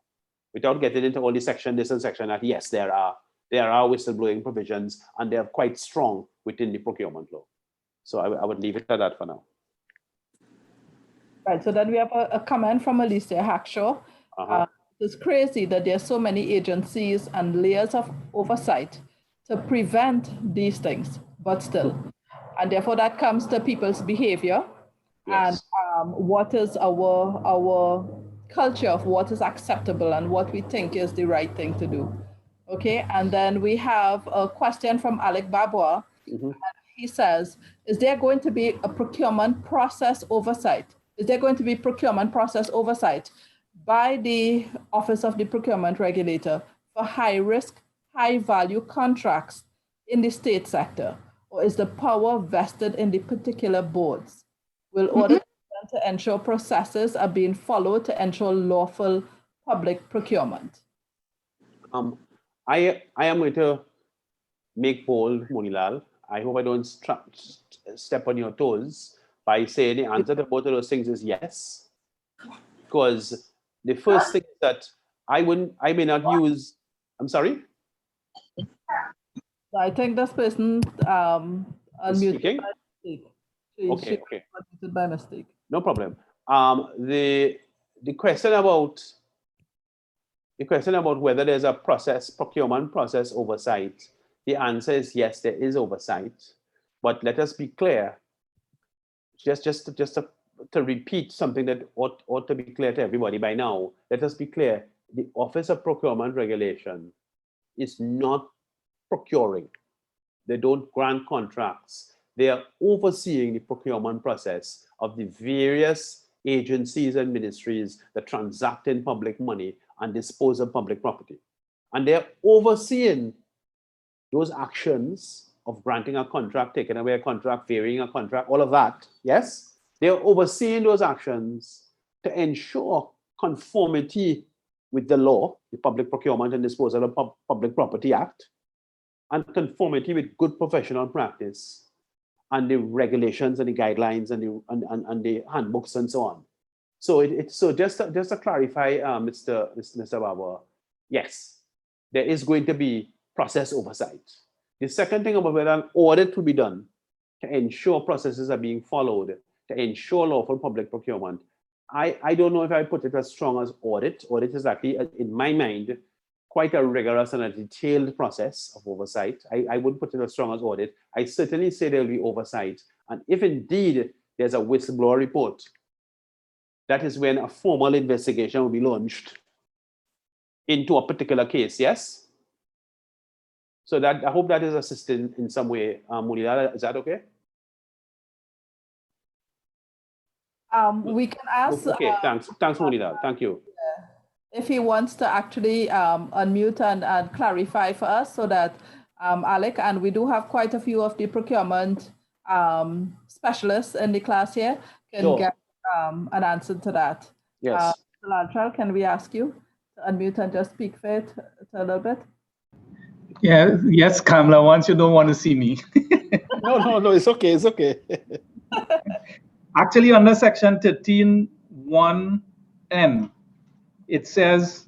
Without getting into all the section this and section that, yes, there are whistleblowing provisions, and they are quite strong within the procurement law. So I would leave it at that for now. Right, so then we have a comment from Alicia Hackshaw. It's crazy that there are so many agencies and layers of oversight to prevent these things, but still. And therefore that comes to people's behavior, yes, and what is our culture of what is acceptable and what we think is the right thing to do. Okay, and then we have a question from Alec Babwa. And he says, is there going to be a procurement process oversight? Is there going to be procurement process oversight by the Office of the Procurement Regulator for high risk, high value contracts in the state sector? Or is the power vested in the particular boards? Will audit to ensure processes are being followed to ensure lawful public procurement? I am going to make bold, Monilal. I hope I don't step on your toes by saying the answer to both of those things is yes. Because the first thing that I may not use, I'm sorry? I think this person unmuted by mistake. Okay. Unmuted by mistake. No problem. The question about whether there's a procurement process oversight, the answer is yes, there is oversight. But let us be clear, just to repeat something that ought to be clear to everybody by now, let us be clear, the Office of Procurement Regulation is not procuring. They don't grant contracts. They are overseeing the procurement process of the various agencies and ministries that transact in public money and dispose of public property. And they're overseeing those actions of granting a contract, taking away a contract, varying a contract, all of that, yes? They're overseeing those actions to ensure conformity with the law, the Public Procurement and Disposal of Public Property Act, and conformity with good professional practice and the regulations and the guidelines and the handbooks and so on. So so just to clarify, Mr. Barber, yes, there is going to be process oversight. The second thing about whether an audit will be done to ensure processes are being followed, to ensure lawful public procurement. I don't know if I put it as strong as audit. Audit is actually, in my mind, quite a rigorous and a detailed process of oversight. I wouldn't put it as strong as audit. I certainly say there will be oversight. And if indeed there's a whistleblower report, that is when a formal investigation will be launched into a particular case, yes? So that I hope that is assisted in some way. Munira, is that okay? We can ask. Okay, thanks, Munira. Thank you. If he wants to actually unmute and clarify for us so that Alec, and we do have quite a few of the procurement specialists in the class here, can get an answer to that. Yes. Lantrell, can we ask you to unmute and just speak for it a little bit? Yeah, yes, Kamala, once you don't want to see me. No, it's okay, it's okay. Actually, under section 13(1)(n), it says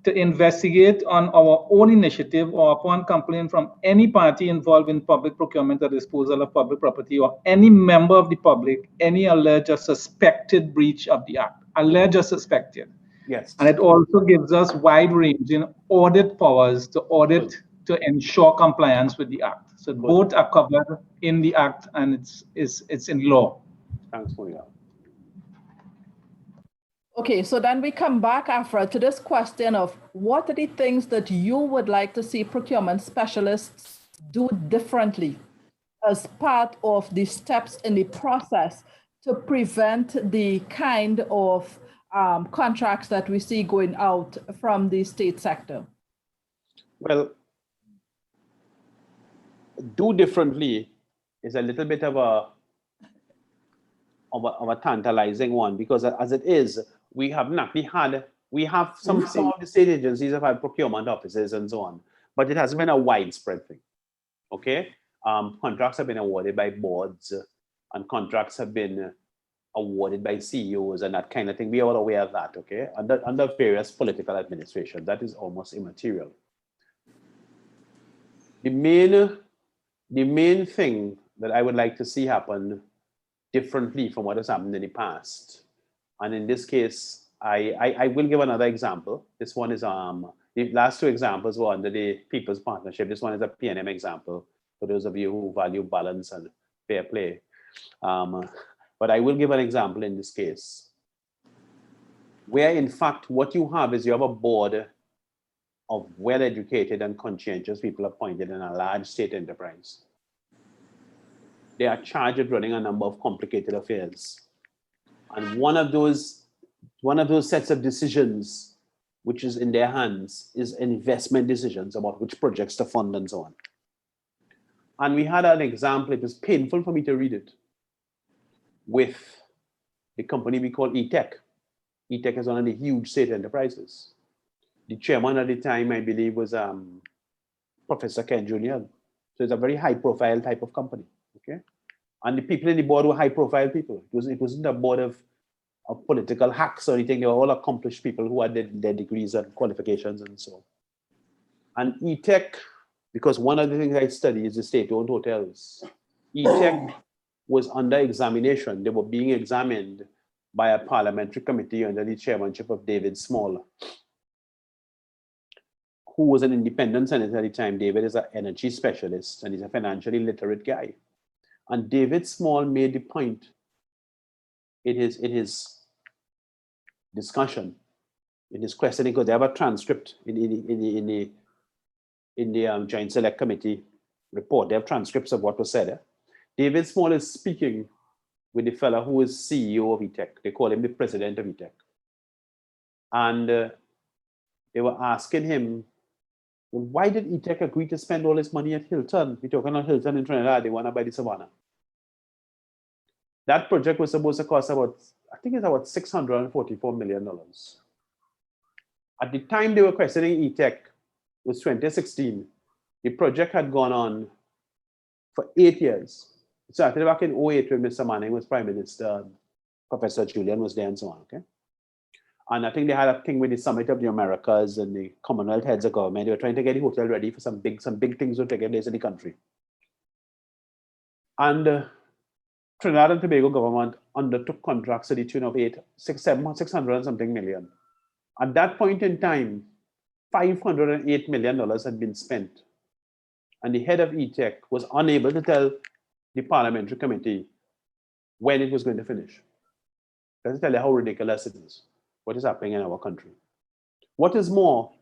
to investigate on our own initiative or upon complaint from any party involved in public procurement or disposal of public property or any member of the public, any alleged or suspected breach of the act. Alleged or suspected. Yes. And it also gives us wide-ranging audit powers to audit to ensure compliance with the act. So both are covered in the act and it's in law. Thanks, Munira. Okay, so then we come back, Afra, to this question of what are the things that you would like to see procurement specialists do differently as part of the steps in the process to prevent the kind of contracts that we see going out from the state sector? Well, do differently is a little bit of a tantalizing one, because as it is, we have some of the state agencies have had procurement offices and so on, but it hasn't been a widespread thing. Okay, contracts have been awarded by boards, and contracts have been awarded by CEOs and that kind of thing. We are all aware of that. Okay, under various political administration, that is almost immaterial. The main thing that I would like to see happen differently from what has happened in the past, and in this case, I will give another example. This one is the last two examples were under the People's Partnership. This one is a PNM example for those of you who value balance and fair play. But I will give an example in this case, where in fact what you have is you have a board of well-educated and conscientious people appointed in a large state enterprise. They are charged with running a number of complicated affairs. And one of those sets of decisions which is in their hands is investment decisions about which projects to fund and so on. And we had an example, it was painful for me to read it, with the company we call ETEC. ETEC is one of the huge state enterprises. The chairman at the time, I believe, was Professor Ken Junior. So it's a very high profile type of company, okay? And the people in the board were high profile people. It wasn't a board of political hacks or anything. They were all accomplished people who had their degrees and qualifications and so on. And ETEC, because one of the things I study is the state-owned hotels. ETEC was under examination. They were being examined by a parliamentary committee under the chairmanship of David Small, who was an independent senator at the time. David is an energy specialist and he's a financially literate guy. And David Small made the point in his discussion, in his questioning, because they have a transcript in the Joint Select Committee report. They have transcripts of what was said. David Small is speaking with the fellow who is CEO of ETEC. They call him the president of ETEC. And they were asking him, well, why did ETEC agree to spend all this money at Hilton? We're talking about Hilton in Trinidad, they want to buy the Savannah. That project was supposed to cost about I think it's about $644 million. At the time they were questioning E-Tech, it was 2016. The project had gone on for 8 years. It started back in 2008 when Mr. Manning was Prime Minister, Professor Julian was there and so on, okay? And I think they had a thing with the Summit of the Americas and the Commonwealth heads of government. They were trying to get the hotel ready for some big things would take place in the country. And Trinidad and Tobago government undertook contracts to the tune of 600 and something million. At that point in time, $508 million had been spent. And the head of E-Tech was unable to tell the parliamentary committee when it was going to finish. Let's tell you how ridiculous it is, what is happening in our country. What is more,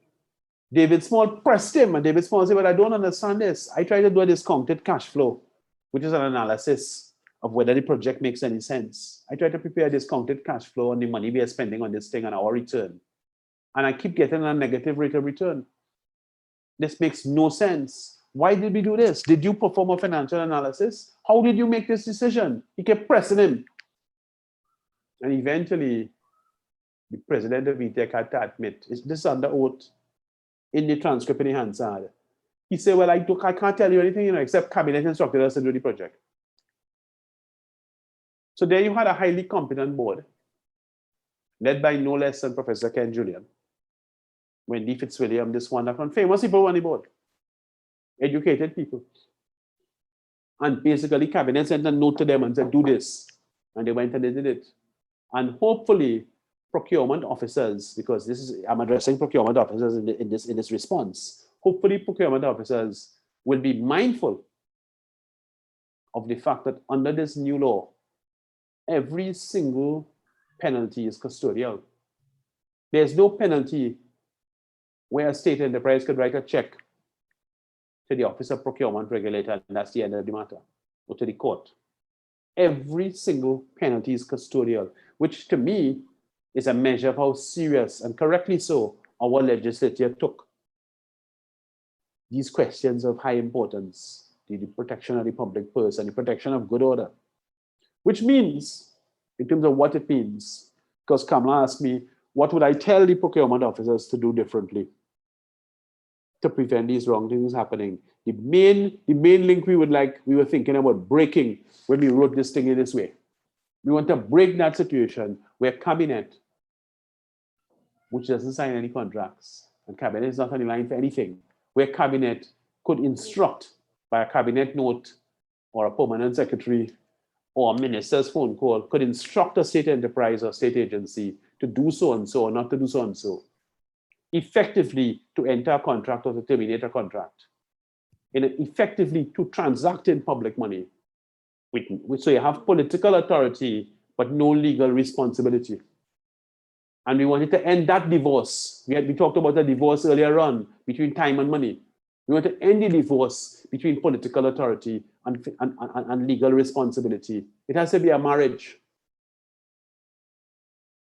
David Small pressed him, and David Small said, well, I don't understand this. I try to do a discounted cash flow, which is an analysis of whether the project makes any sense. I try to prepare a discounted cash flow on the money we are spending on this thing and our return. And I keep getting a negative rate of return. This makes no sense. Why did we do this? Did you perform a financial analysis? How did you make this decision? He kept pressing him. And eventually, the president of E-Tech had to admit, this is under oath, in the transcript in the Hansard. He said, well, I can't tell you anything, except cabinet instructed us to do the project. So there you had a highly competent board, led by no less than Professor Ken Julian, Wendy Fitzwilliam, this wonderful, famous people on the board, educated people. And basically, cabinet sent a note to them and said, do this. And they went and they did it. And hopefully, procurement officers, because I'm addressing procurement officers in this response. Hopefully, procurement officers will be mindful of the fact that under this new law, every single penalty is custodial. There's no penalty where a state enterprise could write a check to the Office of Procurement Regulator, and that's the end of the matter, or to the court. Every single penalty is custodial, which to me is a measure of how serious, and correctly so, our legislature took these questions of high importance, the protection of the public purse and the protection of good order. Which means, in terms of what it means, because Kamala asked me, what would I tell the procurement officers to do differently to prevent these wrong things happening? The main link we were thinking about breaking when we wrote this thing in this way. We want to break that situation where cabinet, which doesn't sign any contracts, and cabinet is not on the line for anything, where cabinet could instruct by a cabinet note or a permanent secretary or a minister's phone call, could instruct a state enterprise or state agency to do so and so, or not to do so and so, effectively to enter a contract or to terminate a contract, and effectively to transact in public money. So you have political authority, but no legal responsibility. And we wanted to end that divorce. We talked about the divorce earlier on between time and money. We want to end the divorce between political authority and legal responsibility. It has to be a marriage.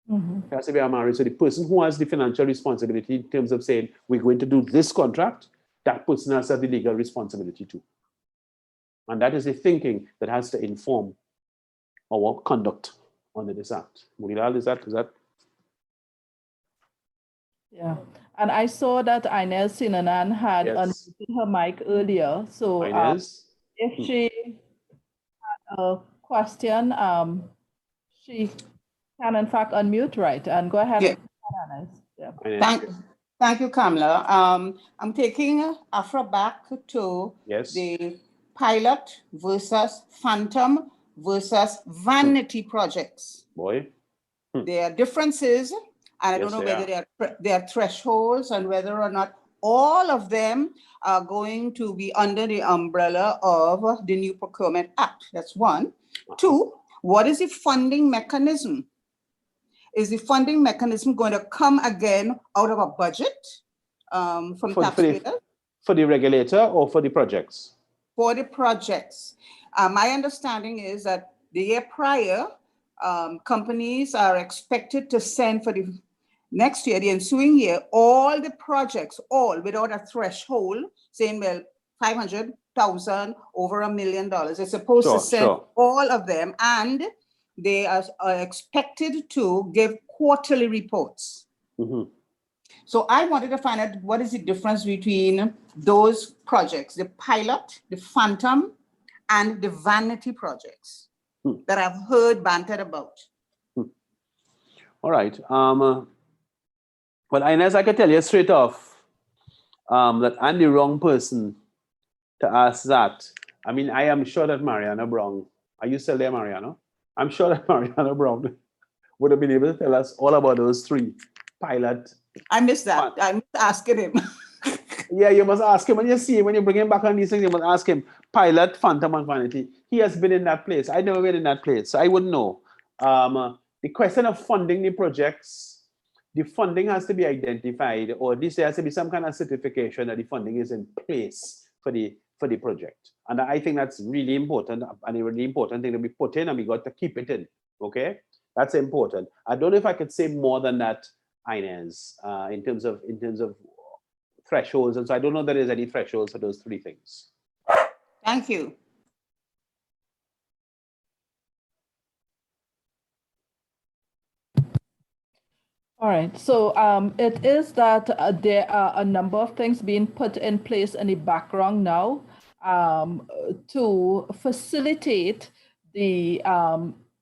It has to be a marriage. So the person who has the financial responsibility in terms of saying, we're going to do this contract, that person has to have the legal responsibility too. And that is the thinking that has to inform our conduct under this act. Munilal, is that? Yeah, and I saw that Inez Sinanan had unmuted her mic earlier. So if she had a question, she can in fact unmute, right? And go ahead. Yeah. Yeah. Thank you, Kamala. I'm taking Afra back to the pilot versus phantom versus vanity projects. There are differences, and I don't know whether there are thresholds and whether or not all of them are going to be under the umbrella of the new Procurement Act. That's one. Two, what is the funding mechanism? Is the funding mechanism going to come again out of a budget from taxpayers? For the regulator or for the projects? For the projects. My understanding is that the year prior, companies are expected to send for the next year, the ensuing year, all the projects, all without a threshold, saying, well, 500,000 over $1 million. They're supposed to send all of them. And they are expected to give quarterly reports. Mhm. So I wanted to find out what is the difference between those projects, the pilot, the phantom, and the vanity projects that I've heard bantered about. All right. Well, Inez, I can tell you straight off that I'm the wrong person to ask that. I mean, I am sure that Mariana Brown, are you still there, Mariana? I'm sure that Mariana Brown would have been able to tell us all about those three pilot. I missed that. I missed asking him. Yeah, you must ask him when you see him, when you bring him back on these things, you must ask him, pilot, phantom, and vanity. He has been in that place. I've never been in that place, so I wouldn't know. The question of funding the projects, the funding has to be identified, or at least there has to be some kind of certification that the funding is in place for the project. And I think that's really important, and a really important thing to be put in, and we got to keep it in. Okay, that's important. I don't know if I could say more than that, Inez, in terms of thresholds, and so I don't know if there is any thresholds for those three things. Thank you. All right, so it is that there are a number of things being put in place in the background now to facilitate the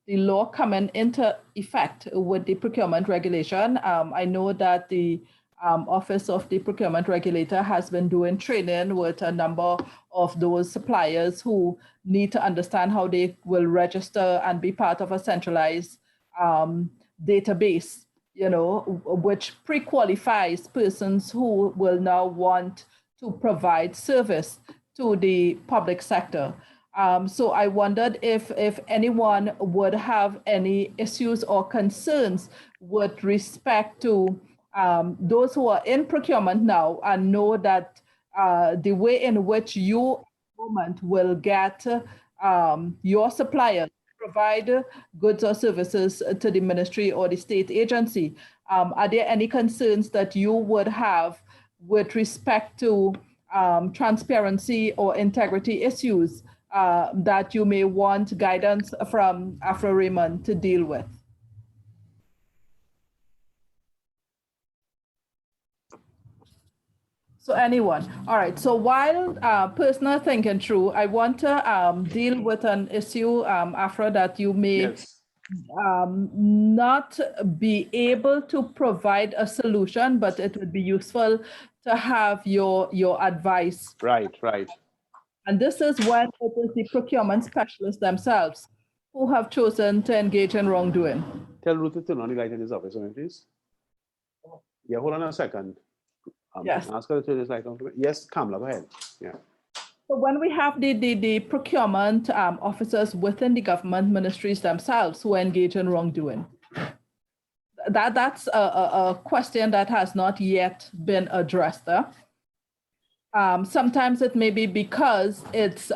law coming into effect with the procurement regulation. I know that the Office of the Procurement Regulator has been doing training with a number of those suppliers who need to understand how they will register and be part of a centralized database, you know, which pre-qualifies persons who will now want to provide service to the public sector. So I wondered if anyone would have any issues or concerns with respect to those who are in procurement now and know that the way in which you government will get your suppliers provide goods or services to the ministry or the state agency. Are there any concerns that you would have with respect to transparency or integrity issues that you may want guidance from Afra Raymond to deal with? So anyone. All right. So while personal thinking through, I want to deal with an issue, Afra, that you may Yes. not be able to provide a solution, but it would be useful to have your advice. Right, right. And this is when it is the procurement specialists themselves who have chosen to engage in wrongdoing. Tell Ruth to turn on the light in his office, please. Yeah, hold on a second. Yes. Ask her to turn this light on. Yes, Kamala, go ahead. Yeah. So when we have the procurement officers within the government ministries themselves who engage in wrongdoing, that's a question that has not yet been addressed. Sometimes it may be because it's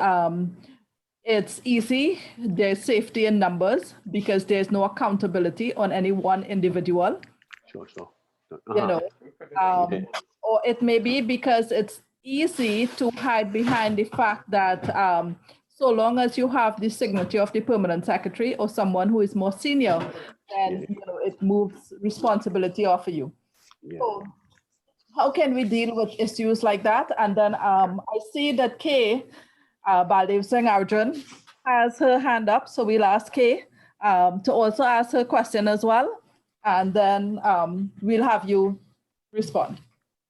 easy, there's safety in numbers because there's no accountability on any one individual. Sure. You know, or it may be because it's easy to hide behind the fact that so long as you have the signature of the permanent secretary or someone who is more senior, then you know, it moves responsibility off of you. Yeah. So how can we deal with issues like that? And then I see that Kay Baldev Singh Arjun has her hand up, so we'll ask Kay to also ask her question as well, and then we'll have you respond.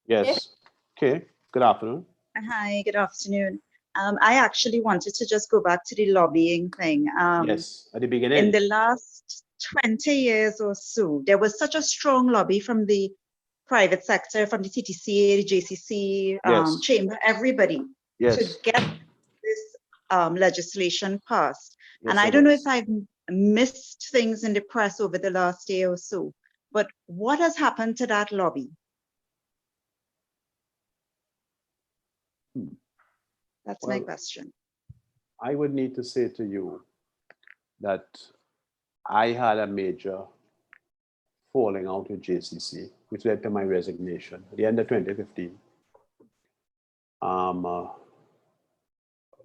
Yes. Okay. Good afternoon. Hi, good afternoon. I actually wanted to just go back to the lobbying thing. Yes, at the beginning. In the last 20 years or so, there was such a strong lobby from the private sector, from the TTCA, the JCC, Yes. chamber, everybody, Yes. to get this legislation passed. Yes, and I it don't know was. if I've missed things in the press over the last year or so, but what has happened to that lobby? That's my question. I would need to say to you that I had a major falling out with JCC, which led to my resignation at the end of 2015.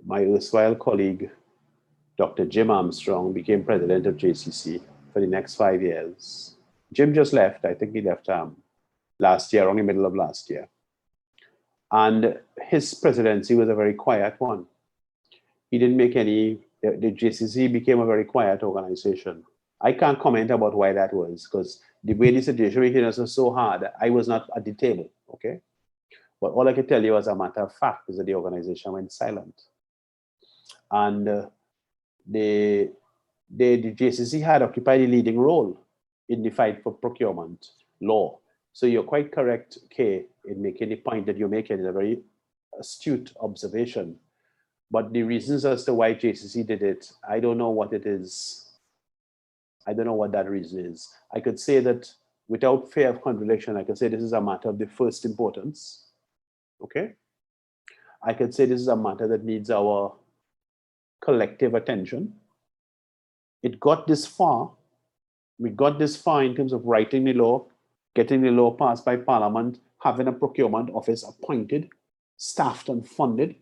My erstwhile colleague, Dr. Jim Armstrong became president of JCC for the next 5 years. Jim just left. I think he left last year, around the middle of last year. And his presidency was a very quiet one. He didn't make any, the JCC became a very quiet organization. I can't comment about why that was, because the way the situation was so hard, I was not at the table, okay? But all I can tell you as a matter of fact is that the organization went silent. And the JCC had occupied a leading role in the fight for procurement law. So you're quite correct, Kay, in making the point that you're making. It's a very astute observation. But the reasons as to why JCC did it, I don't know what it is. I don't know what that reason is. I could say that without fear of contradiction, I could say this is a matter of the first importance. Okay? I could say this is a matter that needs our collective attention. It got this far. We got this far in terms of writing the law, getting the law passed by Parliament, having a procurement office appointed, staffed and funded.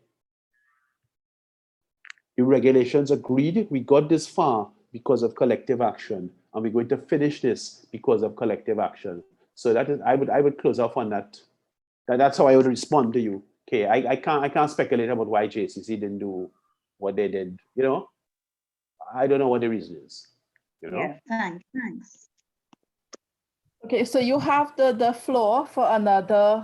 The regulations agreed. We got this far because of collective action, and we're going to finish this because of collective action. So that is, I would close off on that. That's how I would respond to you. Okay, I can't speculate about why JCC didn't do what they did. You know, I don't know what the reason is. You know. Yeah, thanks. Okay, so you have the floor for another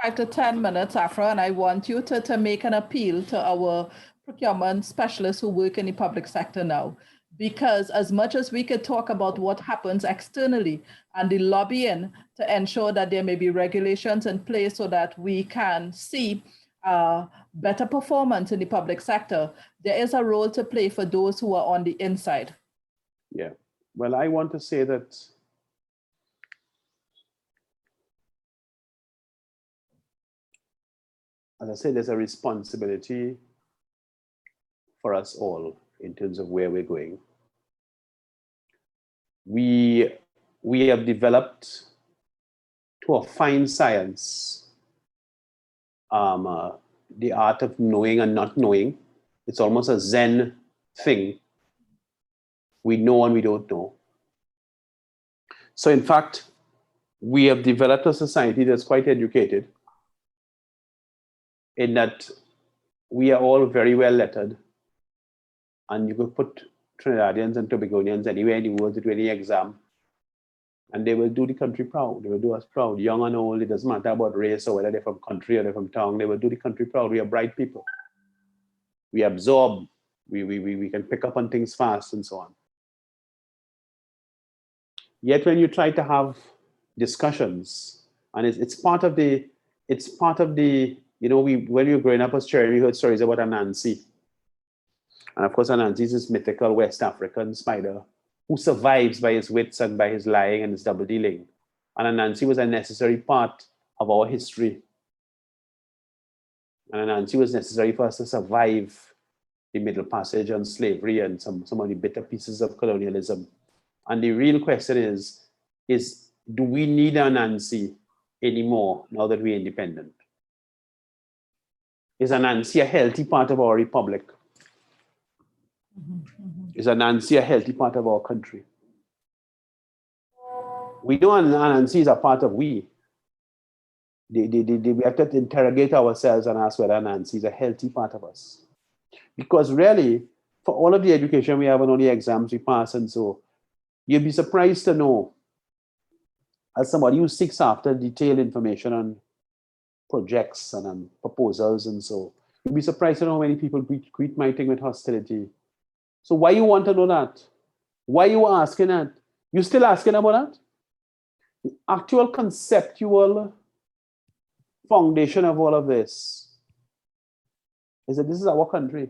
5 to 10 minutes, Afra, and I want you to make an appeal to our procurement specialists who work in the public sector now. Because as much as we could talk about what happens externally and the lobbying to ensure that there may be regulations in place so that we can see better performance in the public sector, there is a role to play for those who are on the inside. Yeah, well, I want to say that as I said, there's a responsibility for us all in terms of where we're going. We have developed to a fine science the art of knowing and not knowing. It's almost a Zen thing. We know and we don't know. So in fact, we have developed a society that's quite educated in that we are all very well lettered, and you could put Trinidadians and Tobagonians anywhere in the world to do any exam, and they will do the country proud. They will do us proud, young and old. It doesn't matter about race or whether they're from country or they're from town. They will do the country proud. We are bright people. We absorb. We can pick up on things fast and so on. Yet when you try to have discussions, and it's part of the, you know, when we were growing up as children, we heard stories about Anansi. And of course, Anansi is this mythical West African spider who survives by his wits and by his lying and his double dealing. And Anansi was a necessary part of our history. And Anansi was necessary for us to survive the Middle Passage and slavery and some of the bitter pieces of colonialism. And the real question is do we need Anansi anymore now that we're independent? Is Anansi a healthy part of our republic? Is Anansi a healthy part of our country? We know Anansi is a part of we. We have to interrogate ourselves and ask whether Anansi is a healthy part of us. Because really, for all of the education we have and all the exams we pass and so, you'd be surprised to know, as somebody who seeks after detailed information on projects and on proposals and so, you'd be surprised to know how many people greet my thing with hostility. So why you want to know that? Why you asking that? You still asking about that? The actual conceptual foundation of all of this is that this is our country.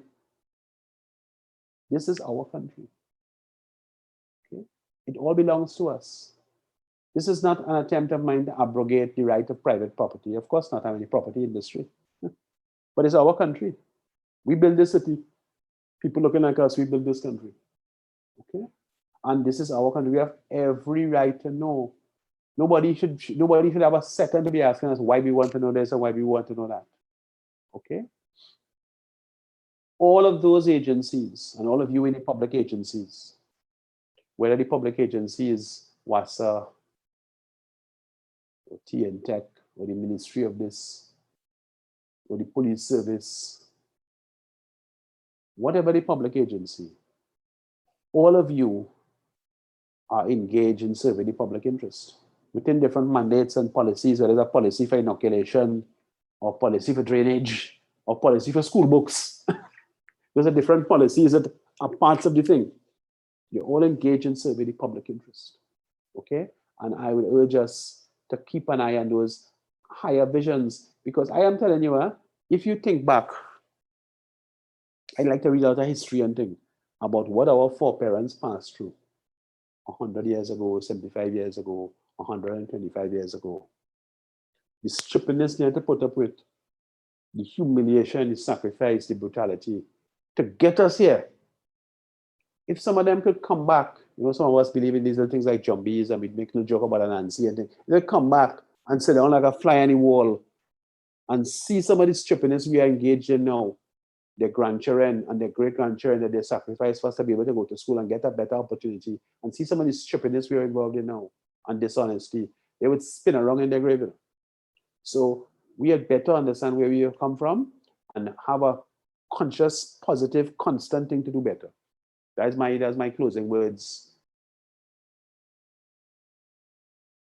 This is our country. Okay? It all belongs to us. This is not an attempt of mine to abrogate the right of private property. Of course not, I'm in the property industry. But it's our country. We build this city. People looking like us, we build this country. Okay? And this is our country. We have every right to know. Nobody should have a second to be asking us why we want to know this or why we want to know that. Okay? all of those agencies and all of you in the public agencies, whether the public agency is WASA or TNTech or the Ministry of this or the police service, whatever the public agency, all of you are engaged in serving the public interest within different mandates and policies, whether it's a policy for inoculation or policy for drainage or policy for school books. Those are different policies that are parts of the thing. You're all engaged in serving the public interest, okay? And I would urge us to keep an eye on those higher visions, because I am telling you, if you think back, I'd like to read out a history and think about what our foreparents passed through 100 years ago, 75 years ago, 125 years ago. The stupidness they had to put up with, the humiliation, the sacrifice, the brutality to get us here. If some of them could come back, you know, some of us believe in these little things like zombies, and we make no joke about an Nancy and things. They come back and sit down like a fly on the wall and see some of the stupidness we are engaged in now. Their grandchildren and their great-grandchildren that they sacrifice for us to be able to go to school and get a better opportunity, and see some of the stupidness we are involved in now and dishonesty, they would spin around in their grave. So we had better understand where we have come from and have a conscious, positive, constant thing to do better. That's my closing words.